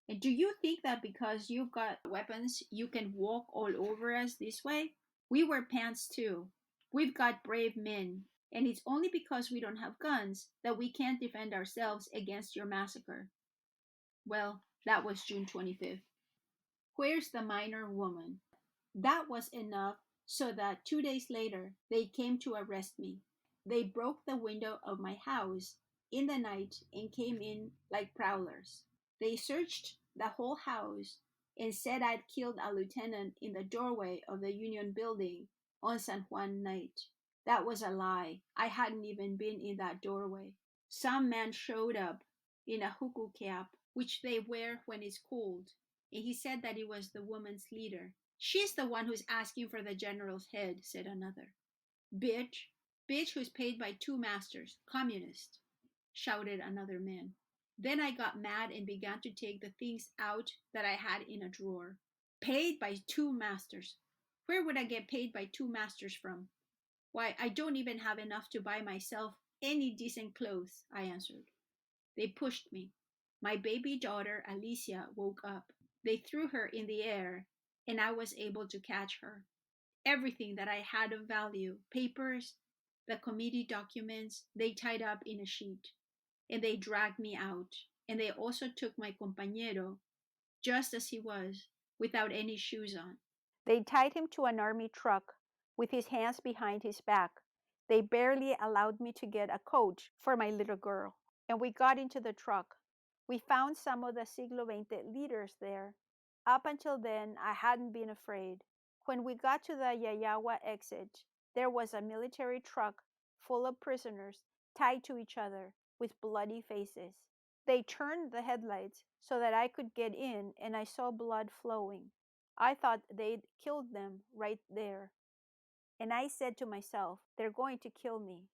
and do you think that because you've got weapons, you can walk all over us this way? We wear pants too. We've got brave men, and it's only because we don't have guns that we can't defend ourselves against your massacre. Well, that was June 25th. Where's the minor woman? That was enough so that 2 days later they came to arrest me. They broke the window of my house in the night and came in like prowlers. They searched the whole house and said I'd killed a lieutenant in the doorway of the Union building on San Juan night. That was a lie. I hadn't even been in that doorway. Some man showed up in a huku cap, which they wear when it's cold, and he said that he was the woman's leader. She's the one who's asking for the general's head, said another. Bitch, bitch who's paid by two masters, communist, shouted another man. Then I got mad and began to take the things out that I had in a drawer. Paid by two masters. Where would I get paid by two masters from? Why, I don't even have enough to buy myself any decent clothes, I answered. They pushed me. My baby daughter, Alicia, woke up. They threw her in the air, and I was able to catch her. Everything that I had of value, papers, the committee documents, they tied up in a sheet, and they dragged me out. And they also took my compañero, just as he was, without any shoes on. They tied him to an army truck with his hands behind his back. They barely allowed me to get a coat for my little girl. And we got into the truck. We found some of the Siglo XX leaders there. Up until then, I hadn't been afraid. When we got to the Yayawa exit, there was a military truck full of prisoners tied to each other with bloody faces. They turned the headlights so that I could get in, and I saw blood flowing. I thought they'd killed them right there. And I said to myself, they're going to kill me.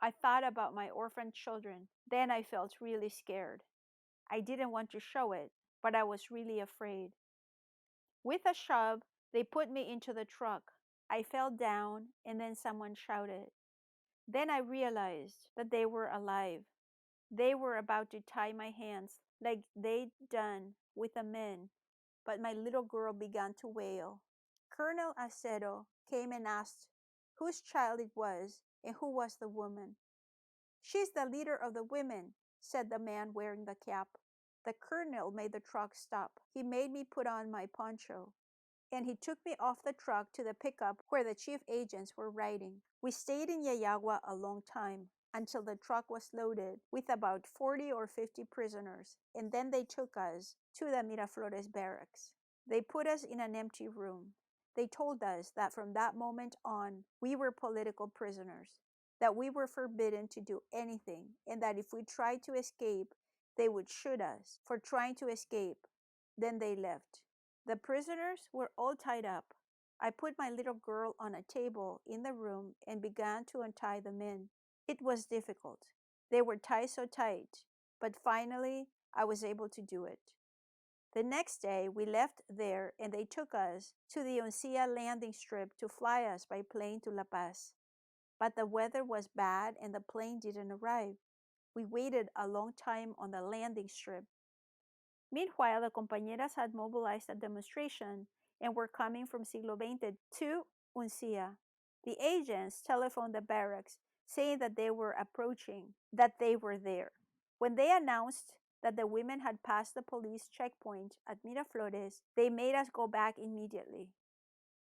I thought about my orphaned children. Then I felt really scared. I didn't want to show it, but I was really afraid. With a shove, they put me into the truck. I fell down, and then someone shouted. Then I realized that they were alive. They were about to tie my hands like they'd done with the men, but my little girl began to wail. Colonel Acedo came and asked whose child it was and who was the woman. She's the leader of the women, said the man wearing the cap. The colonel made the truck stop. He made me put on my poncho, and he took me off the truck to the pickup where the chief agents were riding. We stayed in Yayagua a long time until the truck was loaded with about 40 or 50 prisoners, and then they took us to the Miraflores barracks. They put us in an empty room. They told us that from that moment on, we were political prisoners, that we were forbidden to do anything, and that if we tried to escape, they would shoot us for trying to escape. Then they left. The prisoners were all tied up. I put my little girl on a table in the room and began to untie the men. It was difficult. They were tied so tight, but finally I was able to do it. The next day we left there and they took us to the Uncia landing strip to fly us by plane to La Paz. But the weather was bad and the plane didn't arrive. We waited a long time on the landing strip. Meanwhile, the compañeras had mobilized a demonstration and were coming from Siglo XX to Uncia. The agents telephoned the barracks saying that they were approaching, that they were there. When they announced that the women had passed the police checkpoint at Miraflores, they made us go back immediately.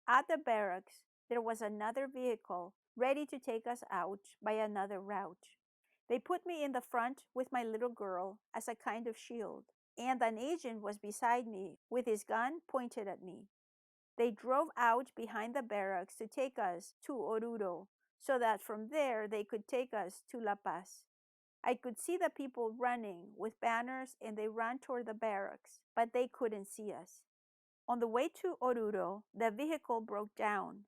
At the barracks, there was another vehicle ready to take us out by another route. They put me in the front with my little girl as a kind of shield, and an agent was beside me with his gun pointed at me. They drove out behind the barracks to take us to Oruro, so that from there they could take us to La Paz. I could see the people running with banners and they ran toward the barracks, but they couldn't see us. On the way to Oruro, the vehicle broke down.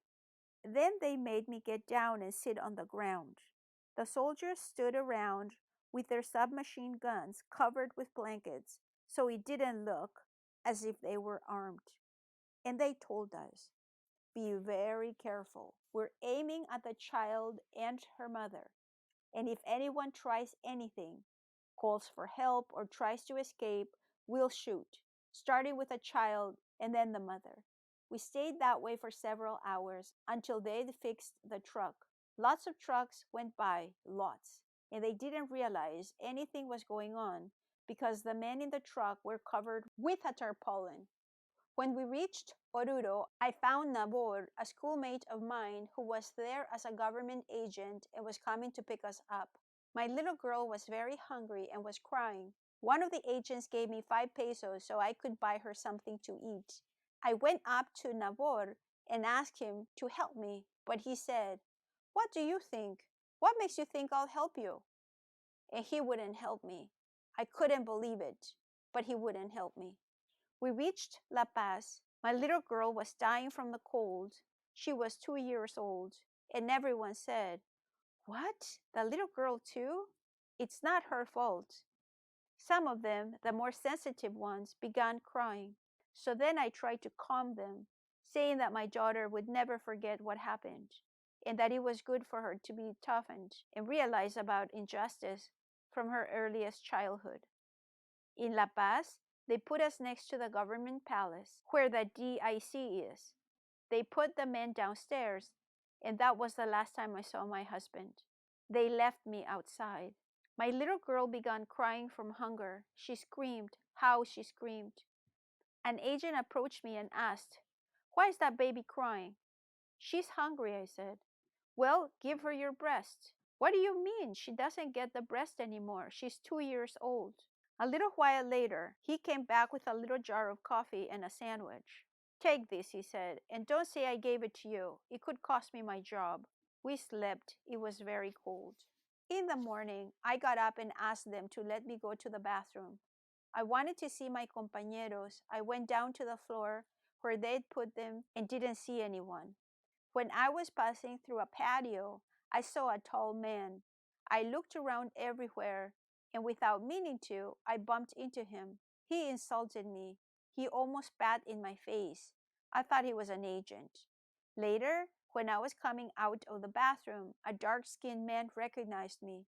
Then they made me get down and sit on the ground. The soldiers stood around with their submachine guns covered with blankets, so it didn't look as if they were armed. And they told us, be very careful. We're aiming at the child and her mother. And if anyone tries anything, calls for help, or tries to escape, we'll shoot, starting with the child and then the mother. We stayed that way for several hours until they'd fixed the truck. Lots of trucks went by, lots, and they didn't realize anything was going on because the men in the truck were covered with a tarpaulin. When we reached Oruro, I found Nabor, a schoolmate of mine who was there as a government agent and was coming to pick us up. My little girl was very hungry and was crying. One of the agents gave me 5 pesos so I could buy her something to eat. I went up to Nabor and asked him to help me, but he said, "What do you think? What makes you think I'll help you?" And he wouldn't help me. I couldn't believe it, but he wouldn't help me. We reached La Paz. My little girl was dying from the cold. She was 2 years old, and everyone said, "What? The little girl too? It's not her fault." Some of them, the more sensitive ones, began crying. So then I tried to calm them, saying that my daughter would never forget what happened, and that it was good for her to be toughened and realize about injustice from her earliest childhood. In La Paz, they put us next to the government palace, where the DIC is. They put the men downstairs, and that was the last time I saw my husband. They left me outside. My little girl began crying from hunger. She screamed. How she screamed. An agent approached me and asked, "Why is that baby crying?" "She's hungry," I said. "Well, give her your breast." "What do you mean? She doesn't get the breast anymore. She's 2 years old." A little while later, he came back with a little jar of coffee and a sandwich. "Take this," he said, "and don't say I gave it to you. It could cost me my job." We slept. It was very cold. In the morning, I got up and asked them to let me go to the bathroom. I wanted to see my compañeros. I went down to the floor where they'd put them and didn't see anyone. When I was passing through a patio, I saw a tall man. I looked around everywhere, and without meaning to, I bumped into him. He insulted me. He almost spat in my face. I thought he was an agent. Later, when I was coming out of the bathroom, a dark-skinned man recognized me.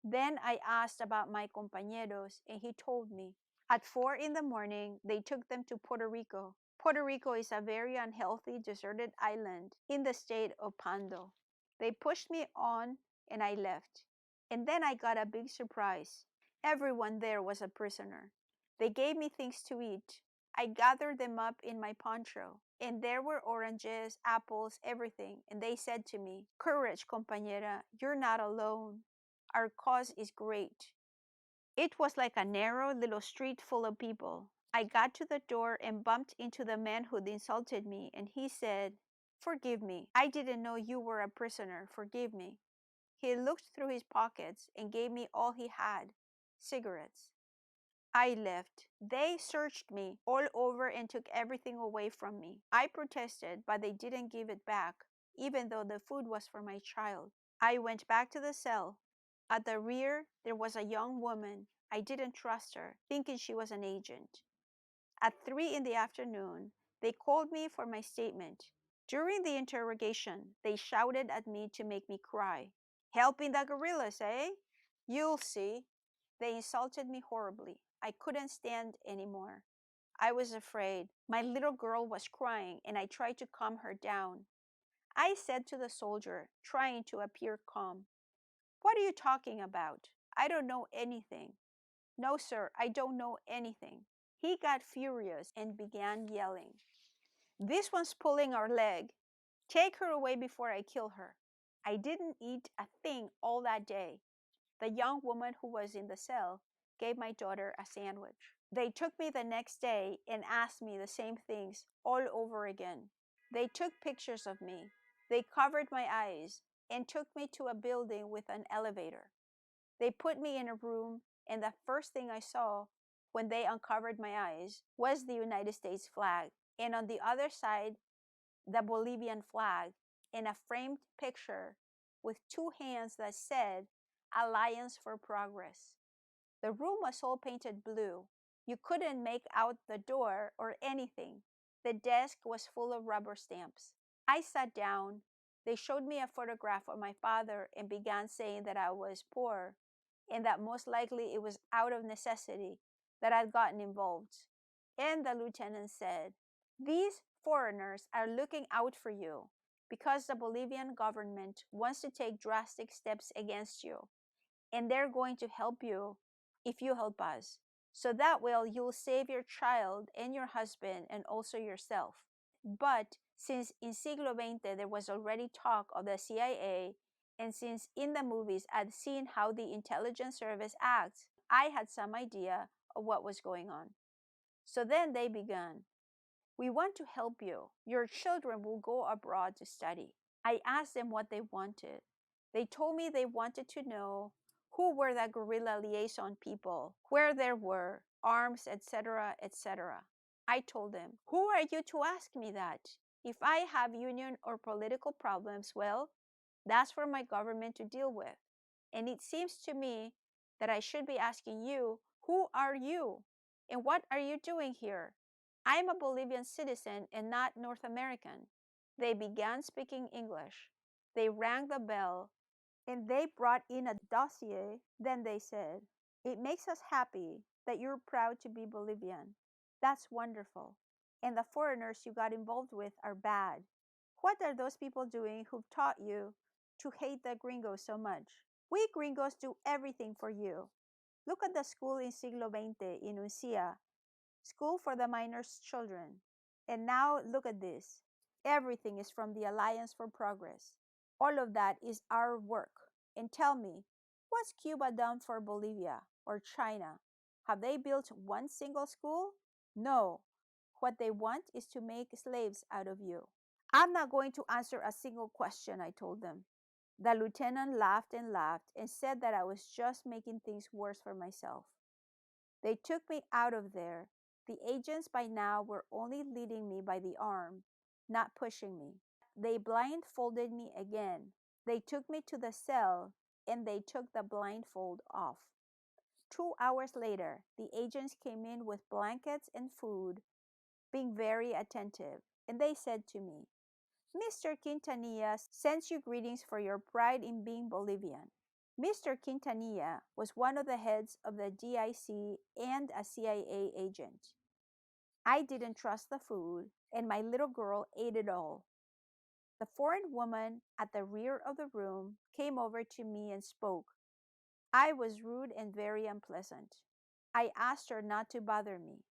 Then I asked about my compañeros, and he told me. At 4 in the morning, they took them to Puerto Rico. Puerto Rico is a very unhealthy, deserted island in the state of Pando. They pushed me on, and I left. And then I got a big surprise. Everyone there was a prisoner. They gave me things to eat. I gathered them up in my poncho, and there were oranges, apples, everything. And they said to me, "Courage, compañera, you're not alone. Our cause is great." It was like a narrow little street full of people. I got to the door and bumped into the man who'd insulted me, and he said, "Forgive me. I didn't know you were a prisoner. Forgive me." He looked through his pockets and gave me all he had, cigarettes. I left. They searched me all over and took everything away from me. I protested, but they didn't give it back, even though the food was for my child. I went back to the cell. At the rear, there was a young woman. I didn't trust her, thinking she was an agent. At 3 in the afternoon, they called me for my statement. During the interrogation, they shouted at me to make me cry. "Helping the guerrillas, eh? You'll see." They insulted me horribly. I couldn't stand anymore. I was afraid. My little girl was crying, and I tried to calm her down. I said to the soldier, trying to appear calm, "What are you talking about? I don't know anything." "No, sir, I don't know anything." He got furious and began yelling, "This one's pulling our leg. Take her away before I kill her." I didn't eat a thing all that day. The young woman who was in the cell gave my daughter a sandwich. They took me the next day and asked me the same things all over again. They took pictures of me. They covered my eyes and took me to a building with an elevator. They put me in a room, and the first thing I saw when they uncovered my eyes was the United States flag, and on the other side, the Bolivian flag, in a framed picture with two hands that said, Alliance for Progress. The room was all painted blue. You couldn't make out the door or anything. The desk was full of rubber stamps. I sat down. They showed me a photograph of my father and began saying that I was poor and that most likely it was out of necessity that I'd gotten involved. And the lieutenant said, These foreigners are looking out for you because the Bolivian government wants to take drastic steps against you, and they're going to help you if you help us. So that way you'll save your child and your husband and also yourself. But since in Siglo XX there was already talk of the CIA, and since in the movies I'd seen how the intelligence service acts, I had some idea of what was going on. So then they began. We want to help you. Your children will go abroad to study. I asked them what they wanted. They told me they wanted to know who were the guerrilla liaison people, where there were arms, etc., etc. I told them, Who are you to ask me that? If I have union or political problems, well, that's for my government to deal with. And it seems to me that I should be asking you, Who are you? And what are you doing here? I'm a Bolivian citizen and not North American. They began speaking English. They rang the bell and they brought in a dossier. Then they said, It makes us happy that you're proud to be Bolivian. That's wonderful. And the foreigners you got involved with are bad. What are those people doing who've taught you to hate the gringos so much? We gringos do everything for you. Look at the school in Siglo XX in Uncia, school for the minors' children. And now look at this. Everything is from the Alliance for Progress. All of that is our work. And tell me, what's Cuba done for Bolivia or China? Have they built one single school? No. What they want is to make slaves out of you. I'm not going to answer a single question, I told them. The lieutenant laughed and said that I was just making things worse for myself. They took me out of there. The agents by now were only leading me by the arm, not pushing me. They blindfolded me again. They took me to the cell and they took the blindfold off. 2 hours later, the agents came in with blankets and food, being very attentive, and they said to me, Mr. Quintanilla sends you greetings for your pride in being Bolivian. Mr. Quintanilla was one of the heads of the DIC and a CIA agent. I didn't trust the food, and my little girl ate it all. The foreign woman at the rear of the room came over to me and spoke. I was rude and very unpleasant. I asked her not to bother me.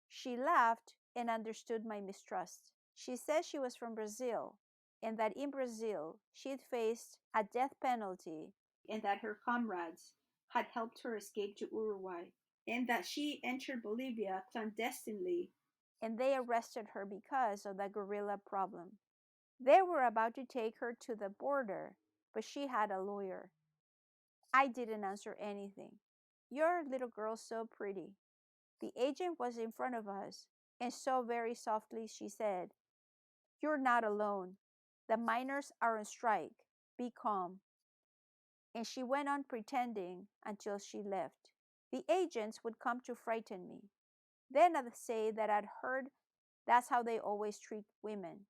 She laughed and understood my mistrust. She said she was from Brazil and that in Brazil she'd faced a death penalty and that her comrades had helped her escape to Uruguay and that she entered Bolivia clandestinely and they arrested her because of the guerrilla problem. They were about to take her to the border, but she had a lawyer. I didn't answer anything. Your little girl's so pretty. The agent was in front of us, and so very softly she said, You're not alone. The miners are on strike. Be calm. And she went on pretending until she left. The agents would come to frighten me. Then I'd say that I'd heard that's how they always treat women,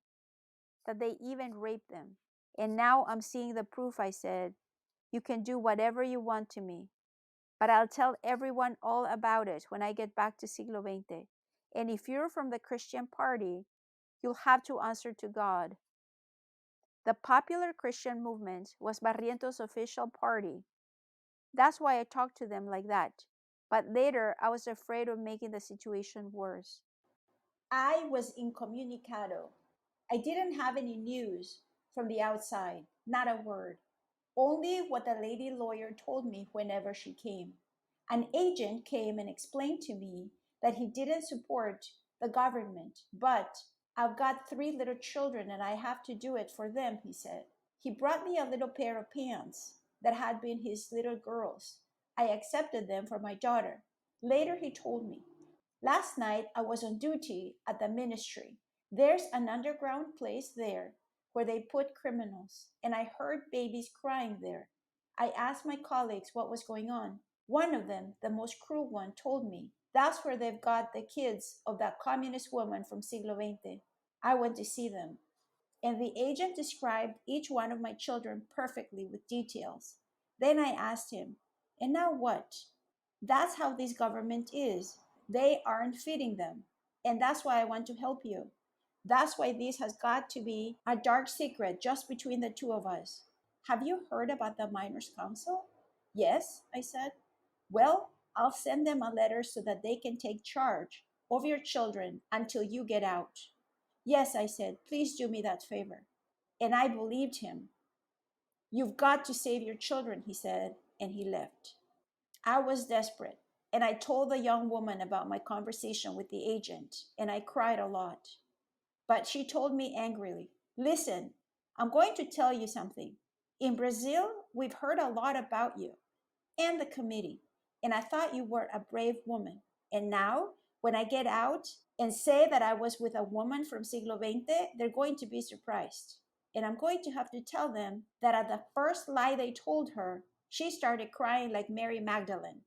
that they even rape them. And now I'm seeing the proof, I said. You can do whatever you want to me, but I'll tell everyone all about it when I get back to Siglo XX. And if you're from the Christian party, you'll have to answer to God. The popular Christian movement was Barrientos' official party. That's why I talked to them like that. But later, I was afraid of making the situation worse. I was incommunicado. I didn't have any news from the outside, not a word. Only what the lady lawyer told me whenever she came. An agent came and explained to me that he didn't support the government, but I've got 3 little children and I have to do it for them, he said. He brought me a little pair of pants that had been his little girl's. I accepted them for my daughter. Later, he told me, last night I was on duty at the ministry. There's an underground place there where they put criminals, and I heard babies crying there. I asked my colleagues what was going on. One of them, the most cruel one, told me that's where they've got the kids of that communist woman from Siglo XX. I went to see them, and the agent described each one of my children perfectly with details. Then I asked him, and now what? That's how this government is. They aren't feeding them. And that's why I want to help you. That's why this has got to be a dark secret just between the two of us. Have you heard about the Miners' Council? Yes, I said. Well, I'll send them a letter so that they can take charge of your children until you get out. Yes, I said, please do me that favor. And I believed him. You've got to save your children, he said, and he left. I was desperate, and I told the young woman about my conversation with the agent, and I cried a lot. But she told me angrily, listen, I'm going to tell you something. In Brazil, we've heard a lot about you and the committee, and I thought you were a brave woman. And now, when I get out and say that I was with a woman from Siglo XX, they're going to be surprised. And I'm going to have to tell them that at the first lie they told her, she started crying like Mary Magdalene.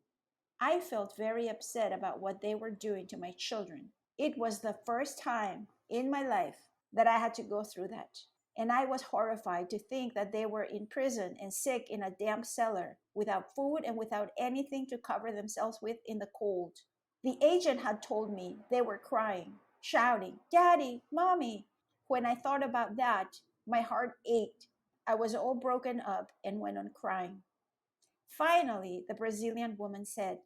I felt very upset about what they were doing to my children. It was the first time in my life that I had to go through that. And I was horrified to think that they were in prison and sick in a damp cellar, without food and without anything to cover themselves with in the cold. The agent had told me they were crying, shouting, Daddy, Mommy. When I thought about that, my heart ached. I was all broken up and went on crying. Finally, the Brazilian woman said,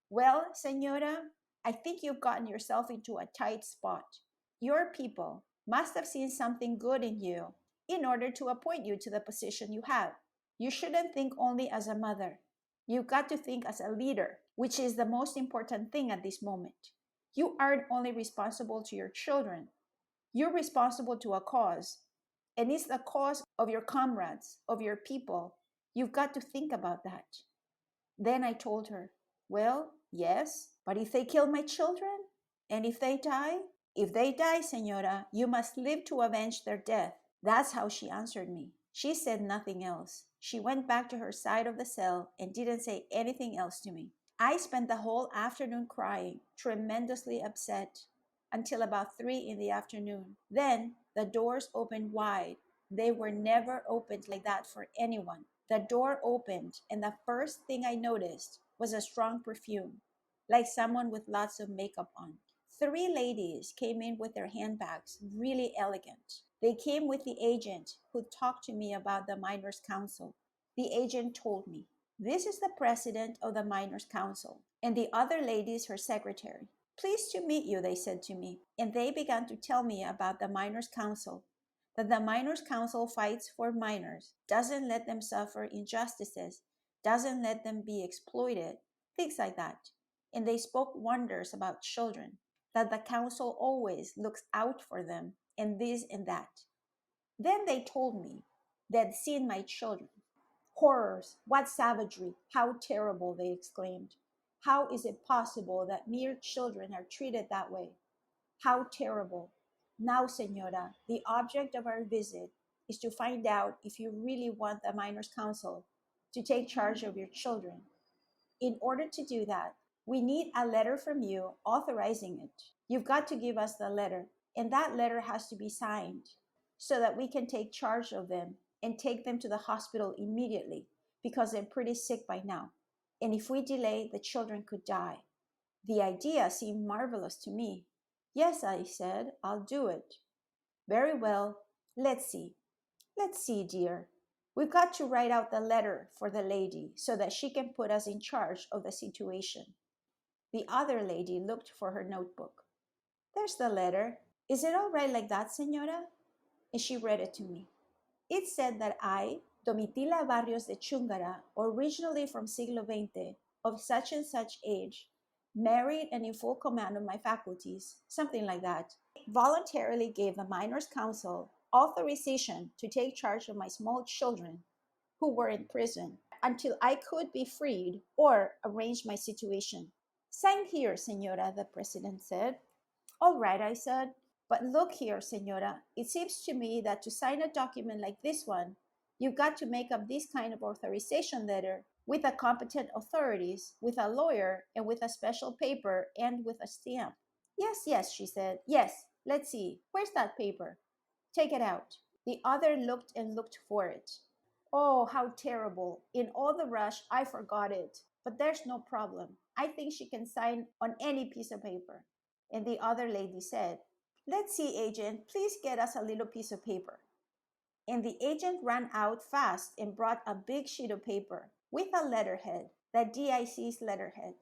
well, Senora, I think you've gotten yourself into a tight spot. Your people must have seen something good in you in order to appoint you to the position you have. You shouldn't think only as a mother. You've got to think as a leader, which is the most important thing at this moment. You aren't only responsible to your children, you're responsible to a cause, and it's the cause of your comrades, of your people. You've got to think about that. Then I told her, well, yes, but if they kill my children? And if they die? If they die, Senora, you must live to avenge their death. That's how she answered me. She said nothing else. She went back to her side of the cell and didn't say anything else to me. I spent the whole afternoon crying, tremendously upset, until about 3 in the afternoon. Then the doors opened wide. They were never opened like that for anyone. The door opened, and the first thing I noticed was a strong perfume, like someone with lots of makeup on. 3 ladies came in with their handbags, really elegant. They came with the agent who talked to me about the Miners' Council. The agent told me, this is the president of the Miners' Council, and the other lady is her secretary. Pleased to meet you, they said to me, and they began to tell me about the Miners' Council, that the Miners' Council fights for miners, doesn't let them suffer injustices, doesn't let them be exploited, things like that. And they spoke wonders about children, that the council always looks out for them, and this and that. Then they told me they'd seen my children. Horrors! What savagery! How terrible! They exclaimed. How is it possible that mere children are treated that way? How terrible! Now, Senora, the object of our visit is to find out if you really want the Miners' Council to take charge of your children. In order to do that, we need a letter from you authorizing it. You've got to give us the letter, and that letter has to be signed so that we can take charge of them and take them to the hospital immediately because they're pretty sick by now. And if we delay, the children could die. The idea seemed marvelous to me. Yes, I said, I'll do it. Very well. Let's see. Let's see, dear. We've got to write out the letter for the lady so that she can put us in charge of the situation. The other lady looked for her notebook. There's the letter. Is it all right like that, Senora? And she read it to me. It said that I, Domitila Barrios de Chungara, originally from Siglo XX, of such and such age, married and in full command of my faculties, something like that, voluntarily gave the minors' council authorization to take charge of my small children who were in prison until I could be freed or arrange my situation. Sign here, senora, the president said. All right, I said. But look here, senora, it seems to me that to sign a document like this one, you've got to make up this kind of authorization letter with the competent authorities, with a lawyer, and with a special paper and with a stamp. Yes, yes, she said. Yes, let's see. Where's that paper? Take it out. The other looked and looked for it. Oh, how terrible. In all the rush, I forgot it. But there's no problem. I think she can sign on any piece of paper. And the other lady said, let's see, agent, please get us a little piece of paper. And the agent ran out fast and brought a big sheet of paper with a letterhead, the DIC's letterhead.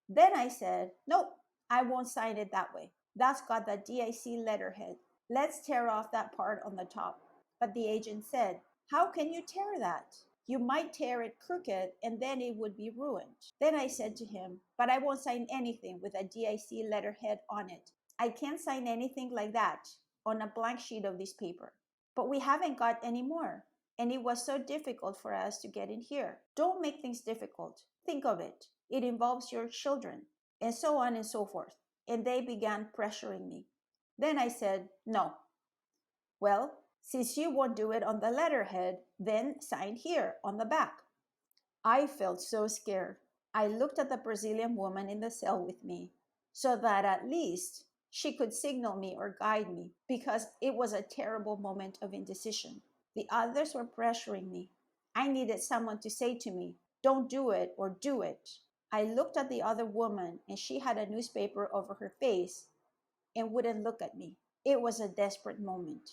Then I said, nope, I won't sign it that way. That's got the DIC letterhead. Let's tear off that part on the top. But the agent said, how can you tear that? You might tear it crooked and then it would be ruined. Then I said to him, but I won't sign anything with a DIC letterhead on it. I can't sign anything like that on a blank sheet of this paper. But we haven't got any more. And it was so difficult for us to get in here. Don't make things difficult. Think of it. It involves your children, and so on and so forth. And they began pressuring me. Then I said, no. Well, since you won't do it on the letterhead, then sign here on the back. I felt so scared. I looked at the Brazilian woman in the cell with me so that at least she could signal me or guide me because it was a terrible moment of indecision. The others were pressuring me. I needed someone to say to me, don't do it or do it. I looked at the other woman and she had a newspaper over her face and wouldn't look at me. It was a desperate moment.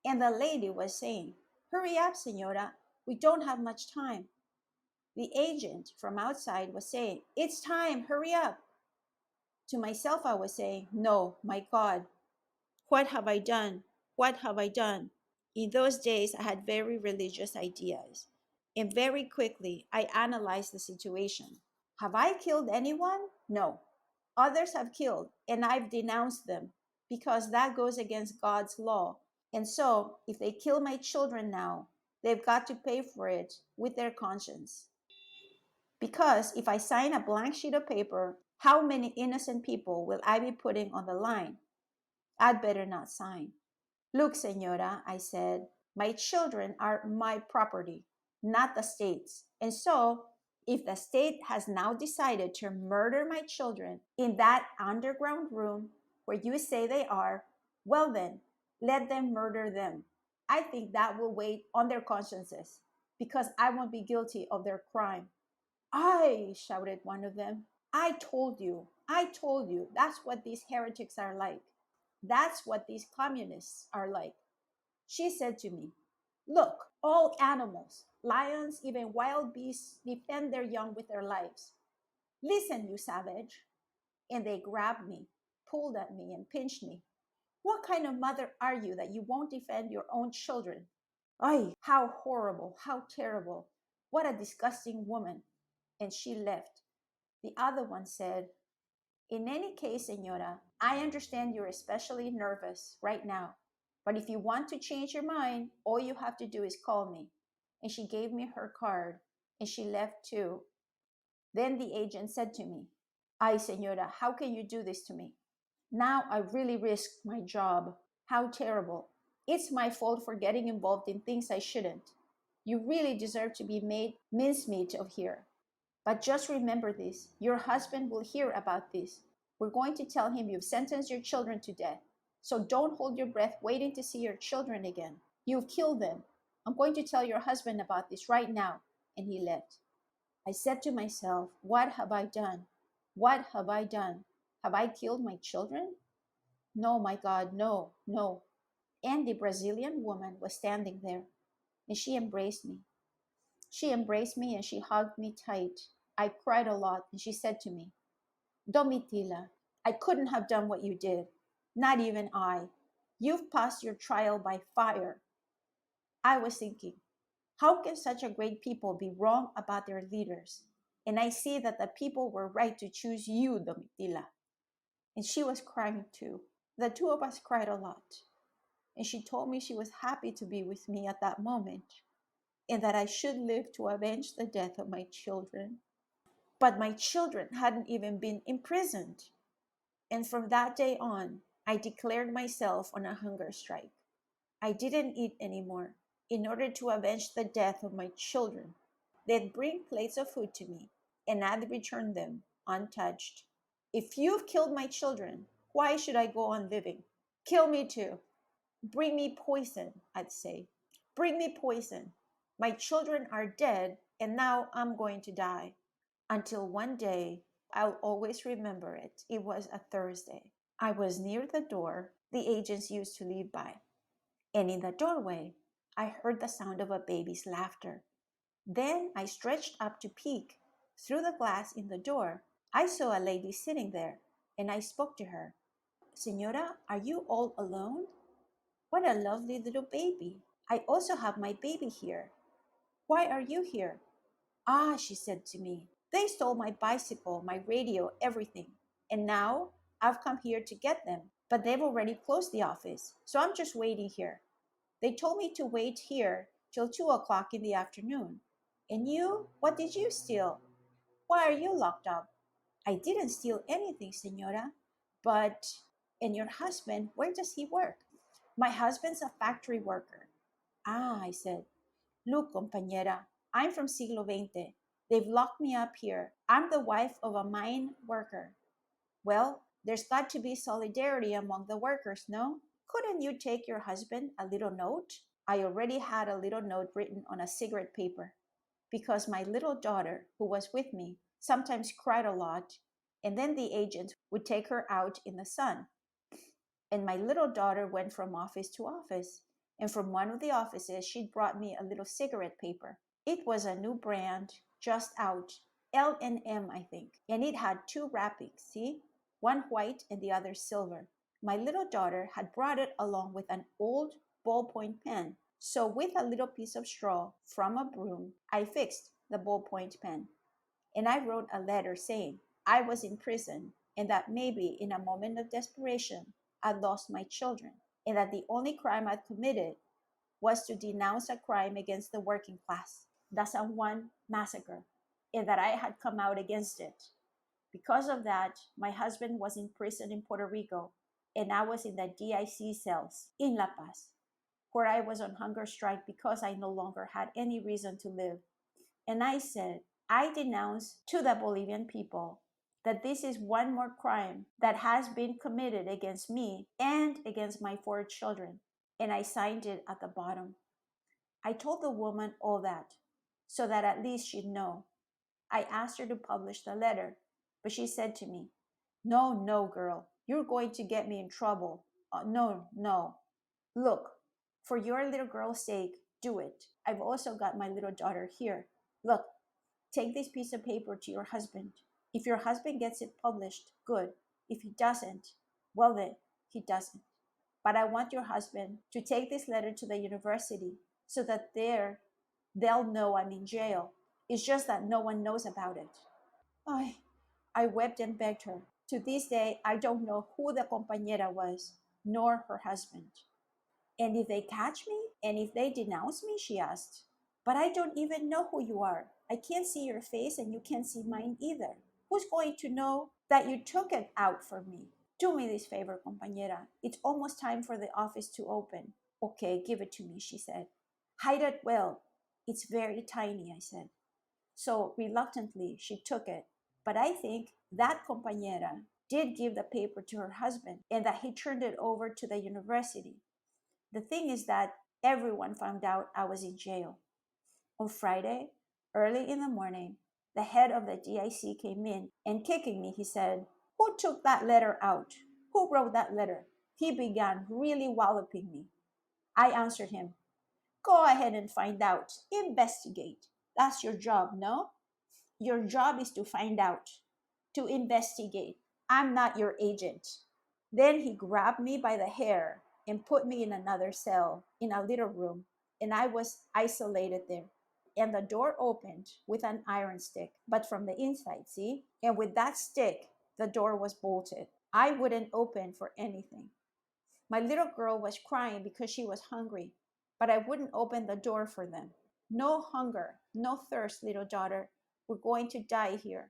And the lady was saying, hurry up, senora. We don't have much time. The agent from outside was saying, it's time, hurry up. To myself, I was saying, no, my God, what have I done? What have I done? In those days, I had very religious ideas. And very quickly, I analyzed the situation. Have I killed anyone? No. Others have killed, and I've denounced them because that goes against God's law. And so, if they kill my children now, they've got to pay for it with their conscience. Because if I sign a blank sheet of paper, how many innocent people will I be putting on the line? I'd better not sign. Look, senora, I said, my children are my property, not the state's. And so, if the state has now decided to murder my children in that underground room where you say they are, well then, let them murder them. I think that will weigh on their consciences because I won't be guilty of their crime. I, shouted one of them. I told you, that's what these heretics are like. That's what these communists are like. She said to me, look, all animals, lions, even wild beasts, defend their young with their lives. Listen, you savage. And they grabbed me, pulled at me, and pinched me. What kind of mother are you that you won't defend your own children? Ay, how horrible, how terrible. What a disgusting woman. And she left. The other one said, in any case, senora, I understand you're especially nervous right now. But if you want to change your mind, all you have to do is call me. And she gave me her card and she left too. Then the agent said to me, ay, senora, how can you do this to me? Now I really risked my job. How terrible. It's my fault for getting involved in things I shouldn't. You really deserve to be made mincemeat of here. But just remember this, your husband will hear about this. We're going to tell him you've sentenced your children to death. So don't hold your breath waiting to see your children again. You've killed them. I'm going to tell your husband about this right now. And he left. I said to myself, what have I done? What have I done? Have I killed my children? No, my God, no, no. And the Brazilian woman was standing there, and she embraced me. She embraced me and she hugged me tight. I cried a lot, and she said to me, Domitila, I couldn't have done what you did. Not even I. You've passed your trial by fire. I was thinking, how can such a great people be wrong about their leaders? And I see that the people were right to choose you, Domitila. And she was crying too. The two of us cried a lot, and she told me she was happy to be with me at that moment and that I should live to avenge the death of my children. But my children hadn't even been imprisoned. And from that day on, I declared myself on a hunger strike. I didn't eat anymore in order to avenge the death of my children. They'd bring plates of food to me, and I'd return them untouched. If you've killed my children, why should I go on living? Kill me too. Bring me poison, I'd say. Bring me poison. My children are dead, and now I'm going to die. Until one day, I'll always remember it. It was a Thursday. I was near the door the agents used to live by, and in the doorway, I heard the sound of a baby's laughter. Then I stretched up to peek. Through the glass in the door, I saw a lady sitting there, and I spoke to her. Senora, are you all alone? What a lovely little baby. I also have my baby here. Why are you here? Ah, she said to me, they stole my bicycle, my radio, everything. And now I've come here to get them. But they've already closed the office, so I'm just waiting here. They told me to wait here till 2 o'clock in the afternoon. And you, what did you steal? Why are you locked up? I didn't steal anything, senora. But, and your husband, where does he work? My husband's a factory worker. Ah, I said, look, compañera, I'm from siglo XX. They've locked me up here. I'm the wife of a mine worker. Well, there's got to be solidarity among the workers, no? Couldn't you take your husband a little note? I already had a little note written on a cigarette paper because my little daughter, who was with me, sometimes cried a lot, and then the agent would take her out in the sun. And my little daughter went from office to office, and from one of the offices she'd brought me a little cigarette paper. It was a new brand, just out, L&M, I think, and it had two wrappings, see? One white and the other silver. My little daughter had brought it along with an old ballpoint pen. So with a little piece of straw from a broom, I fixed the ballpoint pen. And I wrote a letter saying I was in prison and that maybe in a moment of desperation I'd lost my children and that the only crime I'd committed was to denounce a crime against the working class, the San Juan Massacre, and that I had come out against it. Because of that, my husband was in prison in Puerto Rico and I was in the DIC cells in La Paz, where I was on hunger strike because I no longer had any reason to live. And I said, I denounce to the Bolivian people that this is one more crime that has been committed against me and against my four children. And I signed it at the bottom. I told the woman all that so that at least she'd know. I asked her to publish the letter, but she said to me, no, no, girl, you're going to get me in trouble. No, no. Look, for your little girl's sake, do it. I've also got my little daughter here. Look, take this piece of paper to your husband. If your husband gets it published, good. If he doesn't, well then, he doesn't. But I want your husband to take this letter to the university so that there they'll know I'm in jail. It's just that no one knows about it. I, I wept and begged her. To this day, I don't know who the compañera was, nor her husband. And if they catch me, and if they denounce me, she asked. But I don't even know who you are. I can't see your face, and you can't see mine either. Who's going to know that you took it out for me? Do me this favor, compañera. It's almost time for the office to open. Okay, give it to me, she said. Hide it well. It's very tiny, I said. So reluctantly, she took it. But I think that compañera did give the paper to her husband and that he turned it over to the university. The thing is that everyone found out I was in jail. On Friday, early in the morning, the head of the DIC came in and kicking me, he said, who took that letter out? Who wrote that letter? He began really walloping me. I answered him, go ahead and find out. Investigate. That's your job, no? Your job is to find out, to investigate. I'm not your agent. Then he grabbed me by the hair and put me in another cell in a little room, and I was isolated there. And the door opened with an iron stick, but from the inside, see? And with that stick, the door was bolted. I wouldn't open for anything. My little girl was crying because she was hungry, but I wouldn't open the door for them. No hunger, no thirst, little daughter. We're going to die here.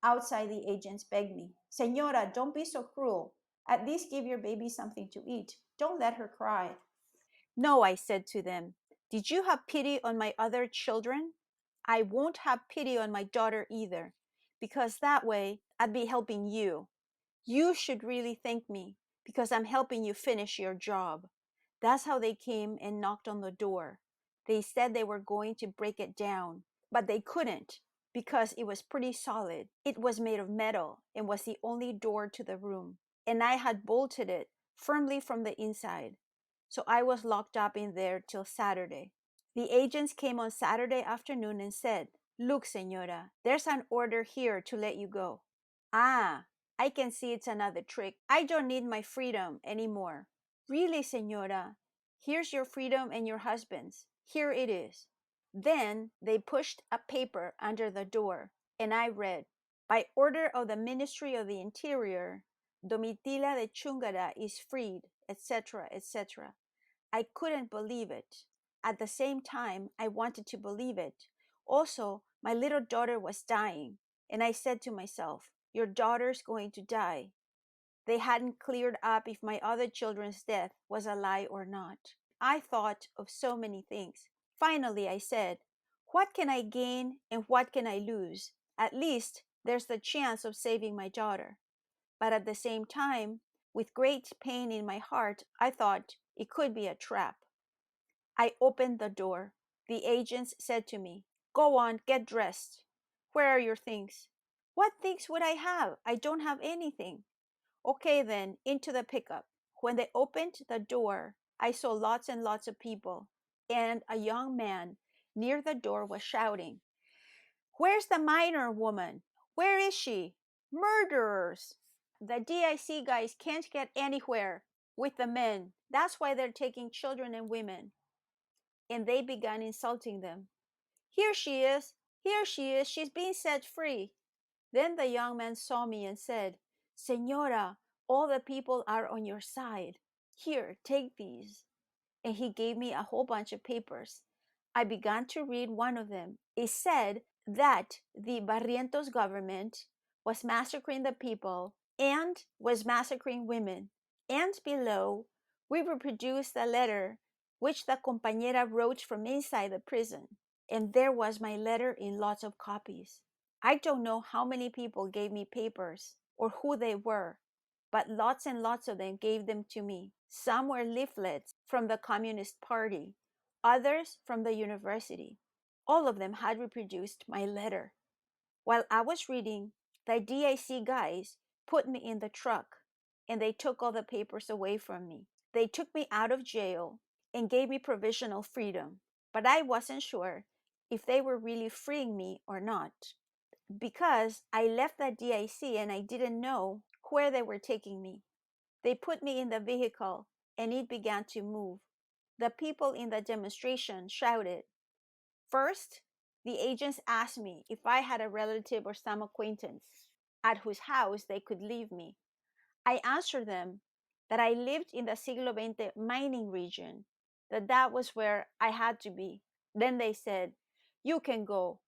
Outside, the agents begged me, Senora, don't be so cruel. At least give your baby something to eat. Don't let her cry. No, I said to them. Did you have pity on my other children? I won't have pity on my daughter either, because that way I'd be helping you. You should really thank me because I'm helping you finish your job. That's how they came and knocked on the door. They said they were going to break it down, but they couldn't because it was pretty solid. It was made of metal and was the only door to the room, and I had bolted it firmly from the inside. So I was locked up in there till Saturday. The agents came on Saturday afternoon and said, Look, senora, there's an order here to let you go. Ah, I can see it's another trick. I don't need my freedom anymore. Really, senora, here's your freedom and your husband's. Here it is. Then they pushed a paper under the door, and I read, By order of the Ministry of the Interior, Domitila de Chungara is freed, etc., etc. I couldn't believe it. At the same time, I wanted to believe it. Also, my little daughter was dying, and I said to myself, Your daughter's going to die. They hadn't cleared up if my other children's death was a lie or not. I thought of so many things. Finally, I said, What can I gain and what can I lose? At least there's the chance of saving my daughter. But at the same time, with great pain in my heart, I thought it could be a trap. I opened the door. The agents said to me, Go on, get dressed. Where are your things? What things would I have? I don't have anything. Okay, then, into the pickup. When they opened the door, I saw lots and lots of people, and a young man near the door was shouting, Where's the minor woman? Where is she? Murderers! The DIC guys can't get anywhere with the men. That's why they're taking children and women. And they began insulting them. Here she is! Here she is! She's being set free! Then the young man saw me and said, Senora, all the people are on your side. Here, take these. And he gave me a whole bunch of papers. I began to read one of them. It said that the Barrientos government was massacring the people and was massacring women. And below, we reproduced a letter which the compañera wrote from inside the prison. And there was my letter in lots of copies. I don't know how many people gave me papers or who they were, but lots and lots of them gave them to me. Some were leaflets from the Communist Party, others from the university. All of them had reproduced my letter. While I was reading, the DIC guys put me in the truck and they took all the papers away from me. They took me out of jail and gave me provisional freedom, but I wasn't sure if they were really freeing me or not because I left the DIC and I didn't know where they were taking me. They put me in the vehicle and it began to move. The people in the demonstration shouted. First, the agents asked me if I had a relative or some acquaintance at whose house they could leave me. I answered them that I lived in the Siglo XX mining region, that was where I had to be. Then they said, You can go.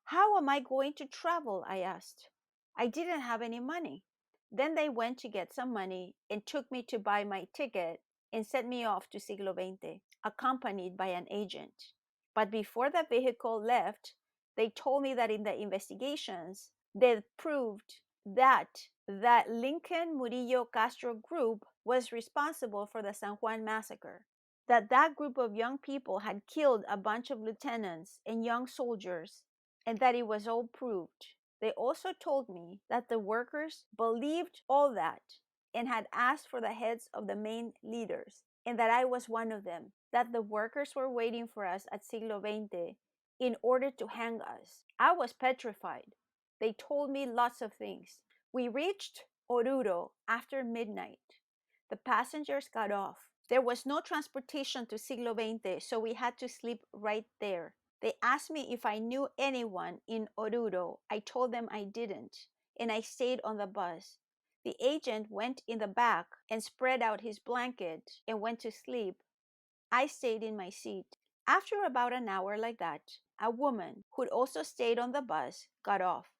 How am I going to travel? I asked. I didn't have any money. Then they went to get some money and took me to buy my ticket and sent me off to Siglo XX, accompanied by an agent. But before the vehicle left, they told me that in the investigations, they proved that the Lincoln Murillo Castro group was responsible for the San Juan Massacre, that group of young people had killed a bunch of lieutenants and young soldiers, and that it was all proved. They also told me that the workers believed all that and had asked for the heads of the main leaders, and that I was one of them, that the workers were waiting for us at Siglo XX in order to hang us. I was petrified. They told me lots of things. We reached Oruro after midnight. The passengers got off. There was no transportation to Siglo XX, so we had to sleep right there. They asked me if I knew anyone in Oruro. I told them I didn't, and I stayed on the bus. The agent went in the back and spread out his blanket and went to sleep. I stayed in my seat. After about an hour like that, a woman who'd also stayed on the bus got off.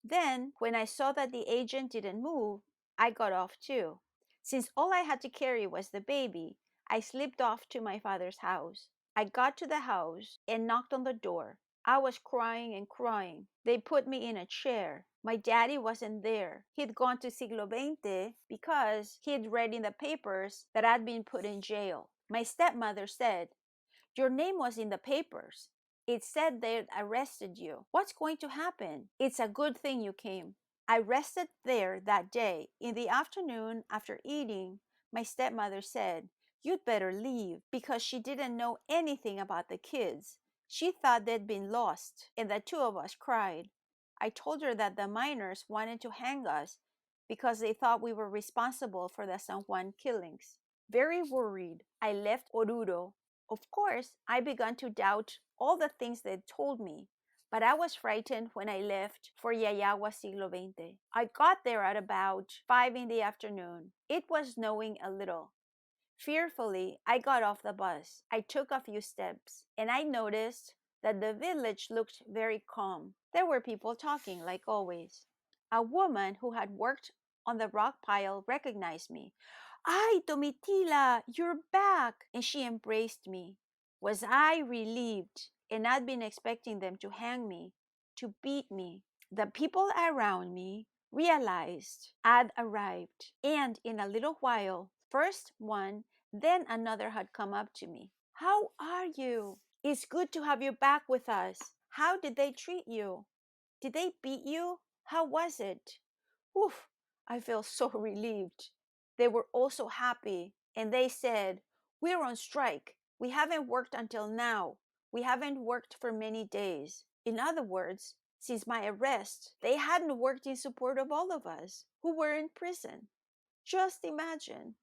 Then, when I saw that the agent didn't move, I got off too. Since all I had to carry was the baby, I slipped off to my father's house. I got to the house and knocked on the door. I was crying and crying. They put me in a chair. My daddy wasn't there. He'd gone to Siglo XX because he'd read in the papers that I'd been put in jail. My stepmother said, "Your name was in the papers. It said they'd arrested you. What's going to happen? It's a good thing you came." I rested there that day. In the afternoon, after eating, my stepmother said, "You'd better leave," because she didn't know anything about the kids. She thought they'd been lost, and the two of us cried. I told her that the miners wanted to hang us because they thought we were responsible for the San Juan killings. Very worried, I left Oruro. Of course, I began to doubt all the things they'd told me, but I was frightened when I left for Yayagua Siglo XX. I got there at about 5 in the afternoon. It was snowing a little. Fearfully, I got off the bus. I took a few steps, and I noticed that the village looked very calm. There were people talking, like always. A woman who had worked on the rock pile recognized me. "Ay, Domitila, you're back!" And she embraced me. Was I relieved? And I'd been expecting them to hang me, to beat me. The people around me realized I'd arrived, and in a little while, first one, then another had come up to me. "How are you? It's good to have you back with us. How did they treat you? Did they beat you? How was it?" Oof, I felt so relieved. They were also happy, and they said, "We're on strike. We haven't worked until now. We haven't worked for many days." In other words, since my arrest, they hadn't worked in support of all of us who were in prison. Just imagine.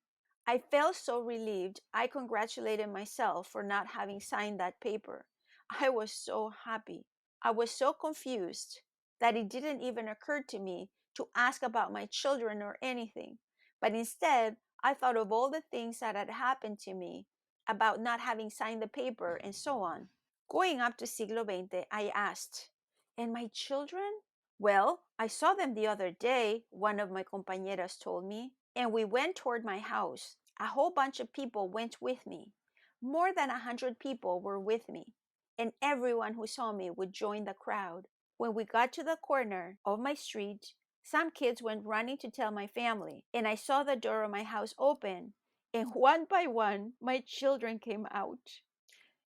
I felt so relieved. I congratulated myself for not having signed that paper. I was so happy. I was so confused that it didn't even occur to me to ask about my children or anything. But instead, I thought of all the things that had happened to me, about not having signed the paper and so on. Going up to Siglo XX, I asked, "And my children?" "Well, I saw them the other day," one of my compañeras told me, "and we went toward my house. A whole bunch of people went with me. More than 100 people were with me, and everyone who saw me would join the crowd. When we got to the corner of my street, some kids went running to tell my family, and I saw the door of my house open, and one by one, my children came out.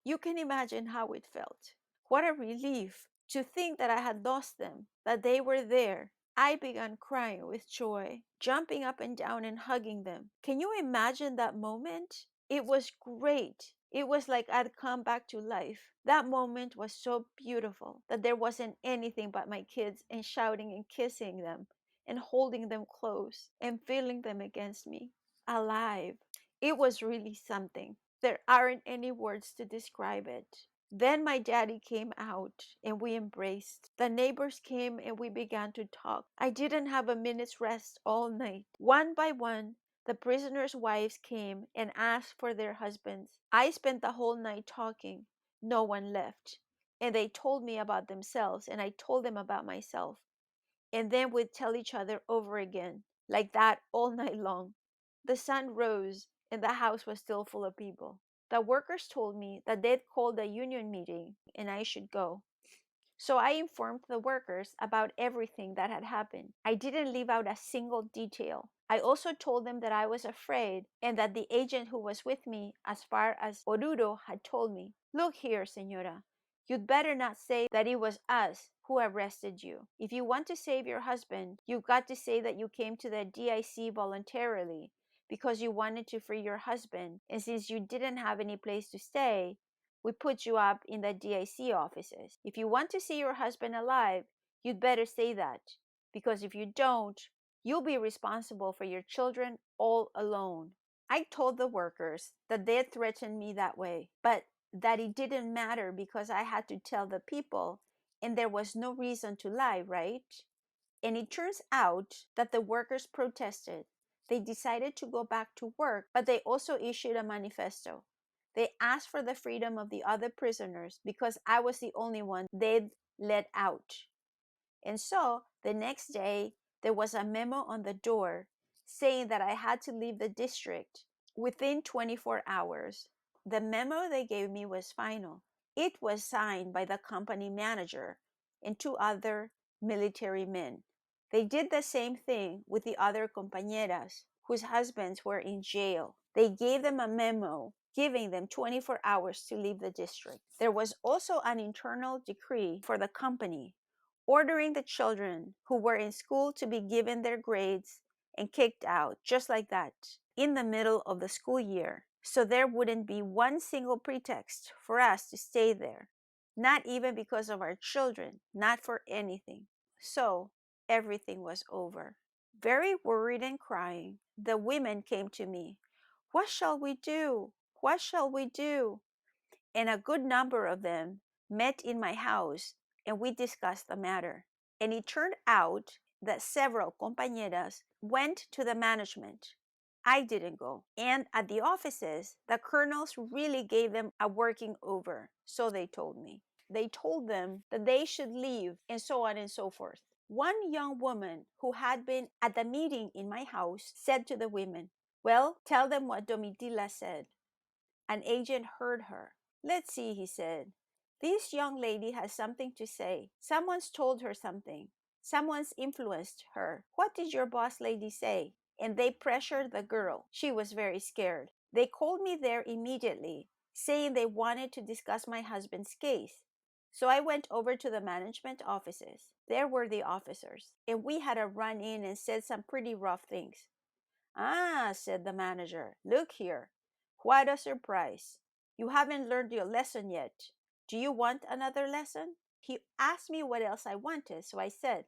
You can imagine how it felt. What a relief to think that I had lost them, that they were there. I began crying with joy, jumping up and down and hugging them. Can you imagine that moment? It was great. It was like I'd come back to life. That moment was so beautiful that there wasn't anything but my kids, and shouting and kissing them and holding them close and feeling them against me. Alive. It was really something. There aren't any words to describe it. Then my daddy came out and we embraced. The neighbors came and we began to talk. I didn't have a minute's rest all night. One by one, the prisoners' wives came and asked for their husbands. I spent the whole night talking. No one left. And they told me about themselves, and I told them about myself. And then we'd tell each other over again, like that all night long. The sun rose and the house was still full of people. The workers told me that they'd called a union meeting and I should go. So I informed the workers about everything that had happened. I didn't leave out a single detail. I also told them that I was afraid and that the agent who was with me as far as Oruro had told me, "Look here, señora, you'd better not say that it was us who arrested you. If you want to save your husband, you've got to say that you came to the DIC voluntarily because you wanted to free your husband, and since you didn't have any place to stay, we put you up in the DIC offices. If you want to see your husband alive, you'd better say that, because if you don't, you'll be responsible for your children all alone." I told the workers that they had threatened me that way, but that it didn't matter because I had to tell the people, and there was no reason to lie, right? And it turns out that the workers protested. They decided to go back to work, but they also issued a manifesto. They asked for the freedom of the other prisoners because I was the only one they'd let out. And so the next day, there was a memo on the door saying that I had to leave the district within 24 hours. The memo they gave me was final. It was signed by the company manager and two other military men. They did the same thing with the other compañeras whose husbands were in jail. They gave them a memo giving them 24 hours to leave the district. There was also an internal decree for the company ordering the children who were in school to be given their grades and kicked out just like that in the middle of the school year. So there wouldn't be one single pretext for us to stay there, not even because of our children, not for anything. So everything was over. Very worried and crying, the women came to me. What shall we do? What shall we do? And a good number of them met in my house and we discussed the matter. And it turned out that several compañeras went to the management. I didn't go. And at the offices, the colonels really gave them a working over, so they told me. They told them that they should leave and so on and so forth. One young woman who had been at the meeting in my house said to the women, "Well, tell them what Domitila said." An agent heard her. "Let's see," he said. "This young lady has something to say. Someone's told her something. Someone's influenced her. What did your boss lady say?" And they pressured the girl. She was very scared. They called me there immediately, saying they wanted to discuss my husband's case. So I went over to the management offices. There were the officers, and we had a run in and said some pretty rough things. "Ah," said the manager, "look here. What a surprise. You haven't learned your lesson yet. Do you want another lesson?" He asked me what else I wanted, so I said,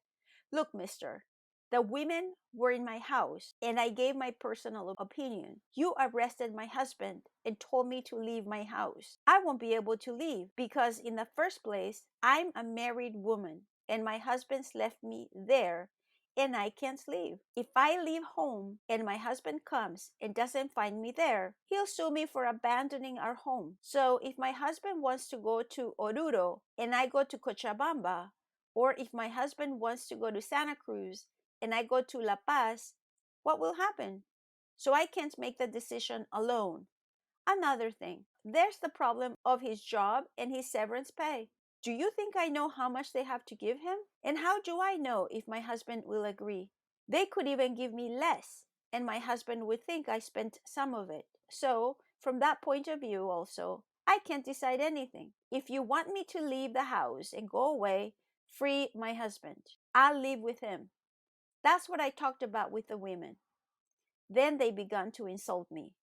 "Look, mister, the women were in my house and I gave my personal opinion. You arrested my husband and told me to leave my house. I won't be able to leave because, in the first place, I'm a married woman and my husband's left me there and I can't leave. If I leave home and my husband comes and doesn't find me there, he'll sue me for abandoning our home. So if my husband wants to go to Oruro and I go to Cochabamba, or if my husband wants to go to Santa Cruz and I go to La Paz, what will happen? So I can't make the decision alone. Another thing, there's the problem of his job and his severance pay. Do you think I know how much they have to give him? And how do I know if my husband will agree? They could even give me less, and my husband would think I spent some of it. So, from that point of view, also, I can't decide anything. If you want me to leave the house and go away, free my husband. I'll live with him. That's what I talked about with the women. Then they began to insult me.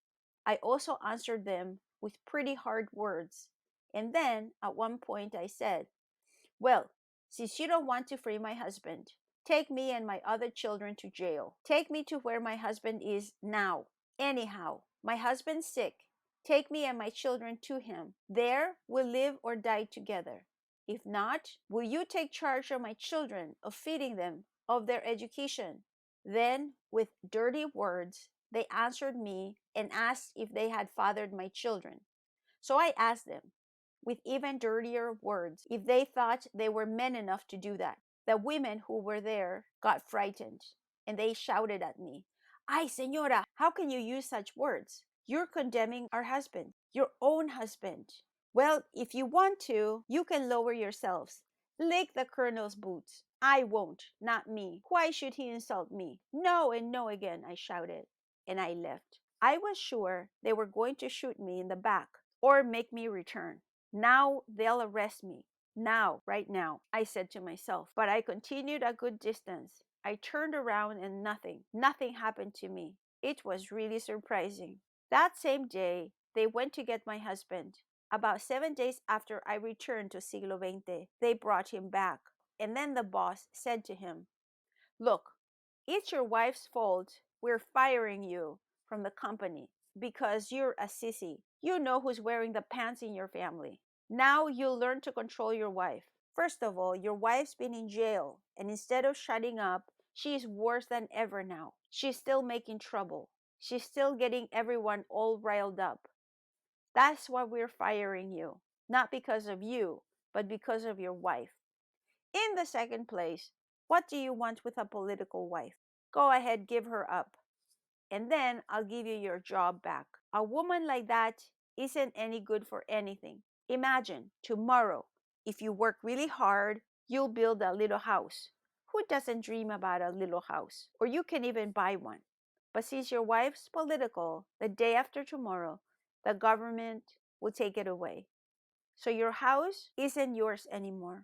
I also answered them with pretty hard words. And then, at one point, I said, "Well, since you don't want to free my husband, take me and my other children to jail. Take me to where my husband is now. Anyhow, my husband's sick. Take me and my children to him. There we'll live or die together. If not, will you take charge of my children, of feeding them, of their education?" Then, with dirty words, they answered me and asked if they had fathered my children. So I asked them, with even dirtier words, if they thought they were men enough to do that. The women who were there got frightened and they shouted at me, "Ay, señora, how can you use such words? You're condemning our husband, your own husband. Well, if you want to, you can lower yourselves. Lick the colonel's boots. I won't, not me. Why should he insult me? No and no again," I shouted, and I left. I was sure they were going to shoot me in the back or make me return. Now they'll arrest me. Now, right now, I said to myself. But I continued a good distance. I turned around and nothing happened to me. It was really surprising. That same day, they went to get my husband. About 7 days after I returned to Siglo XX, they brought him back. And then the boss said to him, "Look, it's your wife's fault. We're firing you from the company because you're a sissy. You know who's wearing the pants in your family. Now you'll learn to control your wife." First of all, your wife's been in jail, and instead of shutting up, she is worse than ever now. She's still making trouble. She's still getting everyone all riled up. That's why we're firing you. Not because of you, but because of your wife. In the second place, what do you want with a political wife? Go ahead, give her up. And then I'll give you your job back. A woman like that isn't any good for anything. Imagine tomorrow, if you work really hard, you'll build a little house. Who doesn't dream about a little house? Or you can even buy one. But since your wife's political, the day after tomorrow, the government will take it away. So your house isn't yours anymore.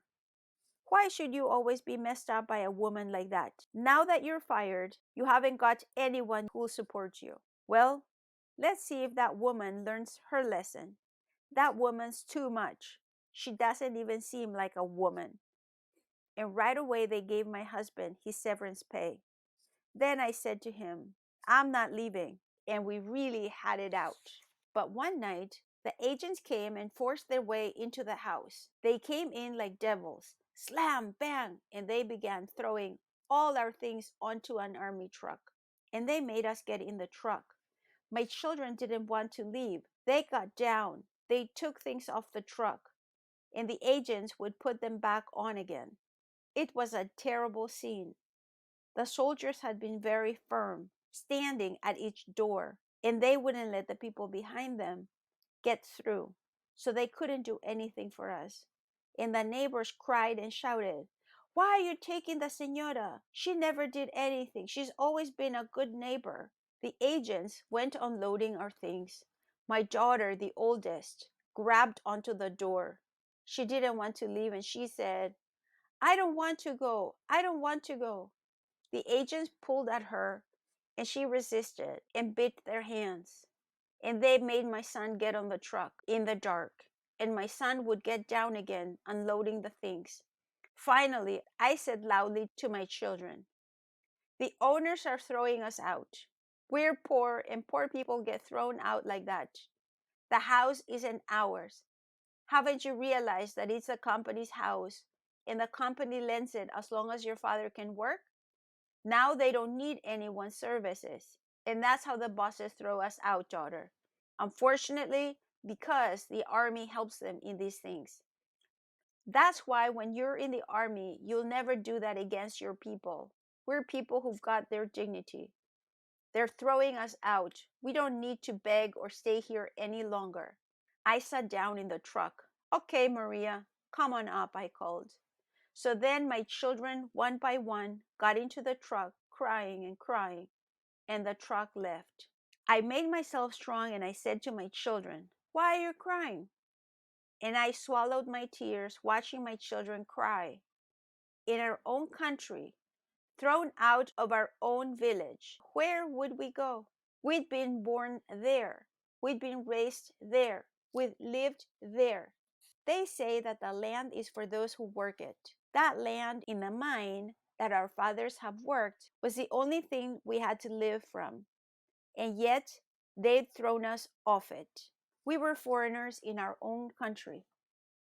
Why should you always be messed up by a woman like that? Now that you're fired, you haven't got anyone who'll support you. Well, let's see if that woman learns her lesson. That woman's too much. She doesn't even seem like a woman. And right away, they gave my husband his severance pay. Then I said to him, I'm not leaving. And we really had it out. But one night, the agents came and forced their way into the house. They came in like devils. Slam, bang, and they began throwing all our things onto an army truck. And they made us get in the truck. My children didn't want to leave. They got down. They took things off the truck, and the agents would put them back on again. It was a terrible scene. The soldiers had been very firm, standing at each door, and they wouldn't let the people behind them get through, so they couldn't do anything for us. And the neighbors cried and shouted, Why are you taking the senora? She never did anything. She's always been a good neighbor. The agents went on loading our things. My daughter, the oldest, grabbed onto the door. She didn't want to leave, and she said, I don't want to go. I don't want to go. The agents pulled at her, and she resisted and bit their hands. And they made my son get on the truck in the dark, and my son would get down again, unloading the things. Finally, I said loudly to my children, The owners are throwing us out. We're poor, and poor people get thrown out like that. The house isn't ours. Haven't you realized that it's the company's house, and the company lends it as long as your father can work? Now they don't need anyone's services. And that's how the bosses throw us out, daughter. Unfortunately, because the army helps them in these things. That's why when you're in the army, you'll never do that against your people. We're people who've got their dignity. They're throwing us out. We don't need to beg or stay here any longer. I sat down in the truck. Okay, Maria, come on up, I called. So then my children, one by one, got into the truck, crying and crying, and the truck left. I made myself strong and I said to my children, Why are you crying? And I swallowed my tears watching my children cry. In our own country, thrown out of our own village, where would we go? We'd been born there. We'd been raised there. We'd lived there. They say that the land is for those who work it. That land in the mine that our fathers have worked was the only thing we had to live from. And yet, they'd thrown us off it. We were foreigners in our own country.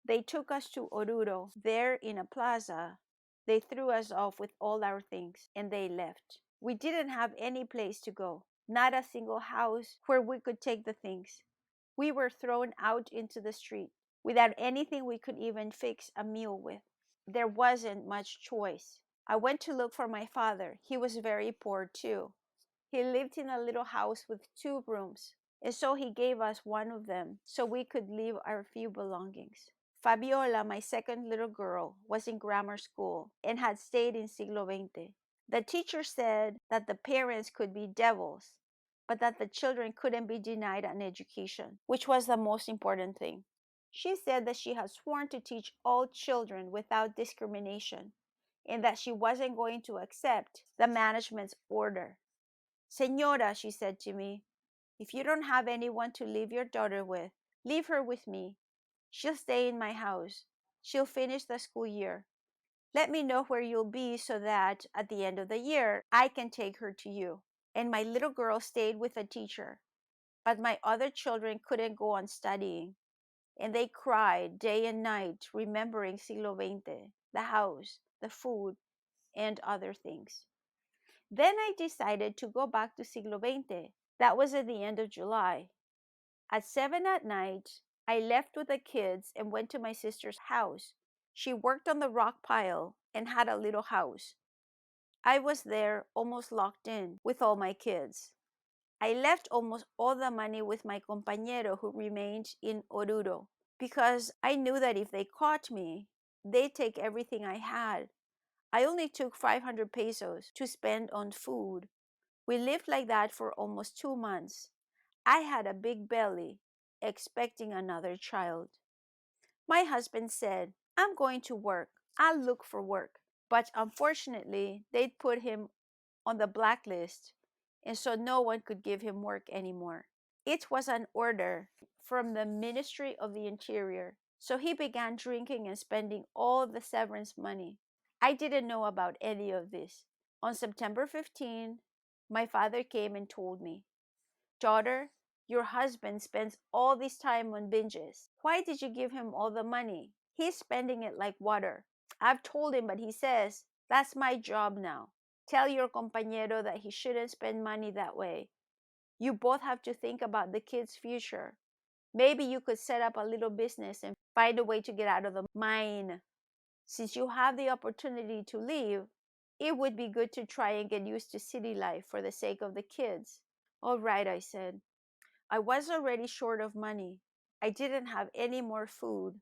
They took us to Oruro. There in a plaza, they threw us off with all our things and they left. We didn't have any place to go, not a single house where we could take the things. We were thrown out into the street without anything we could even fix a meal with. There wasn't much choice. I went to look for my father. He was very poor too. He lived in a little house with 2 rooms, and so he gave us one of them so we could leave our few belongings. Fabiola, my second little girl, was in grammar school and had stayed in Siglo XX. The teacher said that the parents could be devils, but that the children couldn't be denied an education, which was the most important thing. She said that she had sworn to teach all children without discrimination and that she wasn't going to accept the management's order. Senora, she said to me, if you don't have anyone to leave your daughter with, leave her with me. She'll stay in my house. She'll finish the school year. Let me know where you'll be so that at the end of the year, I can take her to you. And my little girl stayed with the teacher, but my other children couldn't go on studying. and they cried day and night, remembering Siglo XX, the house, the food, and other things. Then I decided to go back to Siglo XX. That was at the end of July. At 7 at night, I left with the kids and went to my sister's house. She worked on the rock pile and had a little house. I was there almost locked in with all my kids. I left almost all the money with my compañero who remained in Oruro because I knew that if they caught me, they'd take everything I had. I only took 500 pesos to spend on food. We lived like that for almost 2 months. I had a big belly, expecting another child. My husband said, I'm going to work. I'll look for work. But unfortunately, they'd put him on the blacklist, and so no one could give him work anymore. It was an order from the Ministry of the Interior, so he began drinking and spending all of the severance money. I didn't know about any of this. On September 15, my father came and told me, Daughter, your husband spends all this time on binges. Why did you give him all the money? He's spending it like water. I've told him, but he says, that's my job now. Tell your compañero that he shouldn't spend money that way. You both have to think about the kid's future. Maybe you could set up a little business and find a way to get out of the mine. Since you have the opportunity to leave, it would be good to try and get used to city life for the sake of the kids. All right, I said. I was already short of money. I didn't have any more food.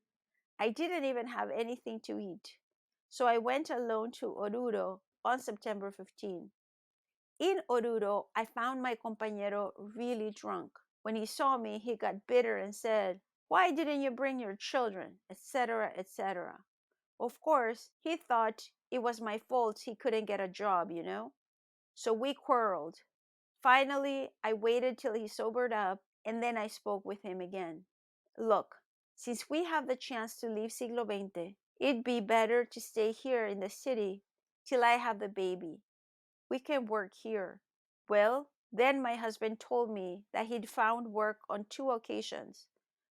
I didn't even have anything to eat. So I went alone to Oruro on September 15. In Oruro, I found my compañero really drunk. When he saw me, he got bitter and said, Why didn't you bring your children, etc., etc. Of course, he thought it was my fault he couldn't get a job, you know? So we quarreled. Finally, I waited till he sobered up, and then I spoke with him again. Look, since we have the chance to leave Siglo XX, it'd be better to stay here in the city till I have the baby. We can work here. Well, then my husband told me that he'd found work on 2 occasions,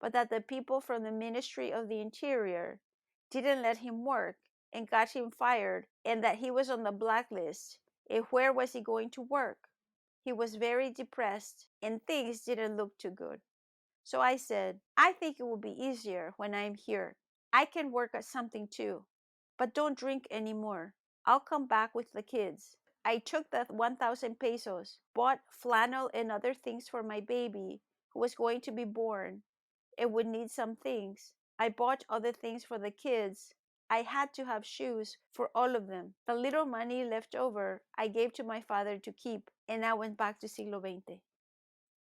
but that the people from the Ministry of the Interior didn't let him work and got him fired, and that he was on the blacklist. And where was he going to work? He was very depressed, and things didn't look too good. So I said, I think it will be easier when I'm here. I can work at something too, but don't drink anymore. I'll come back with the kids. I took the 1,000 pesos, bought flannel and other things for my baby who was going to be born and would need some things. I bought other things for the kids. I had to have shoes for all of them. The little money left over I gave to my father to keep, and I went back to Siglo XX.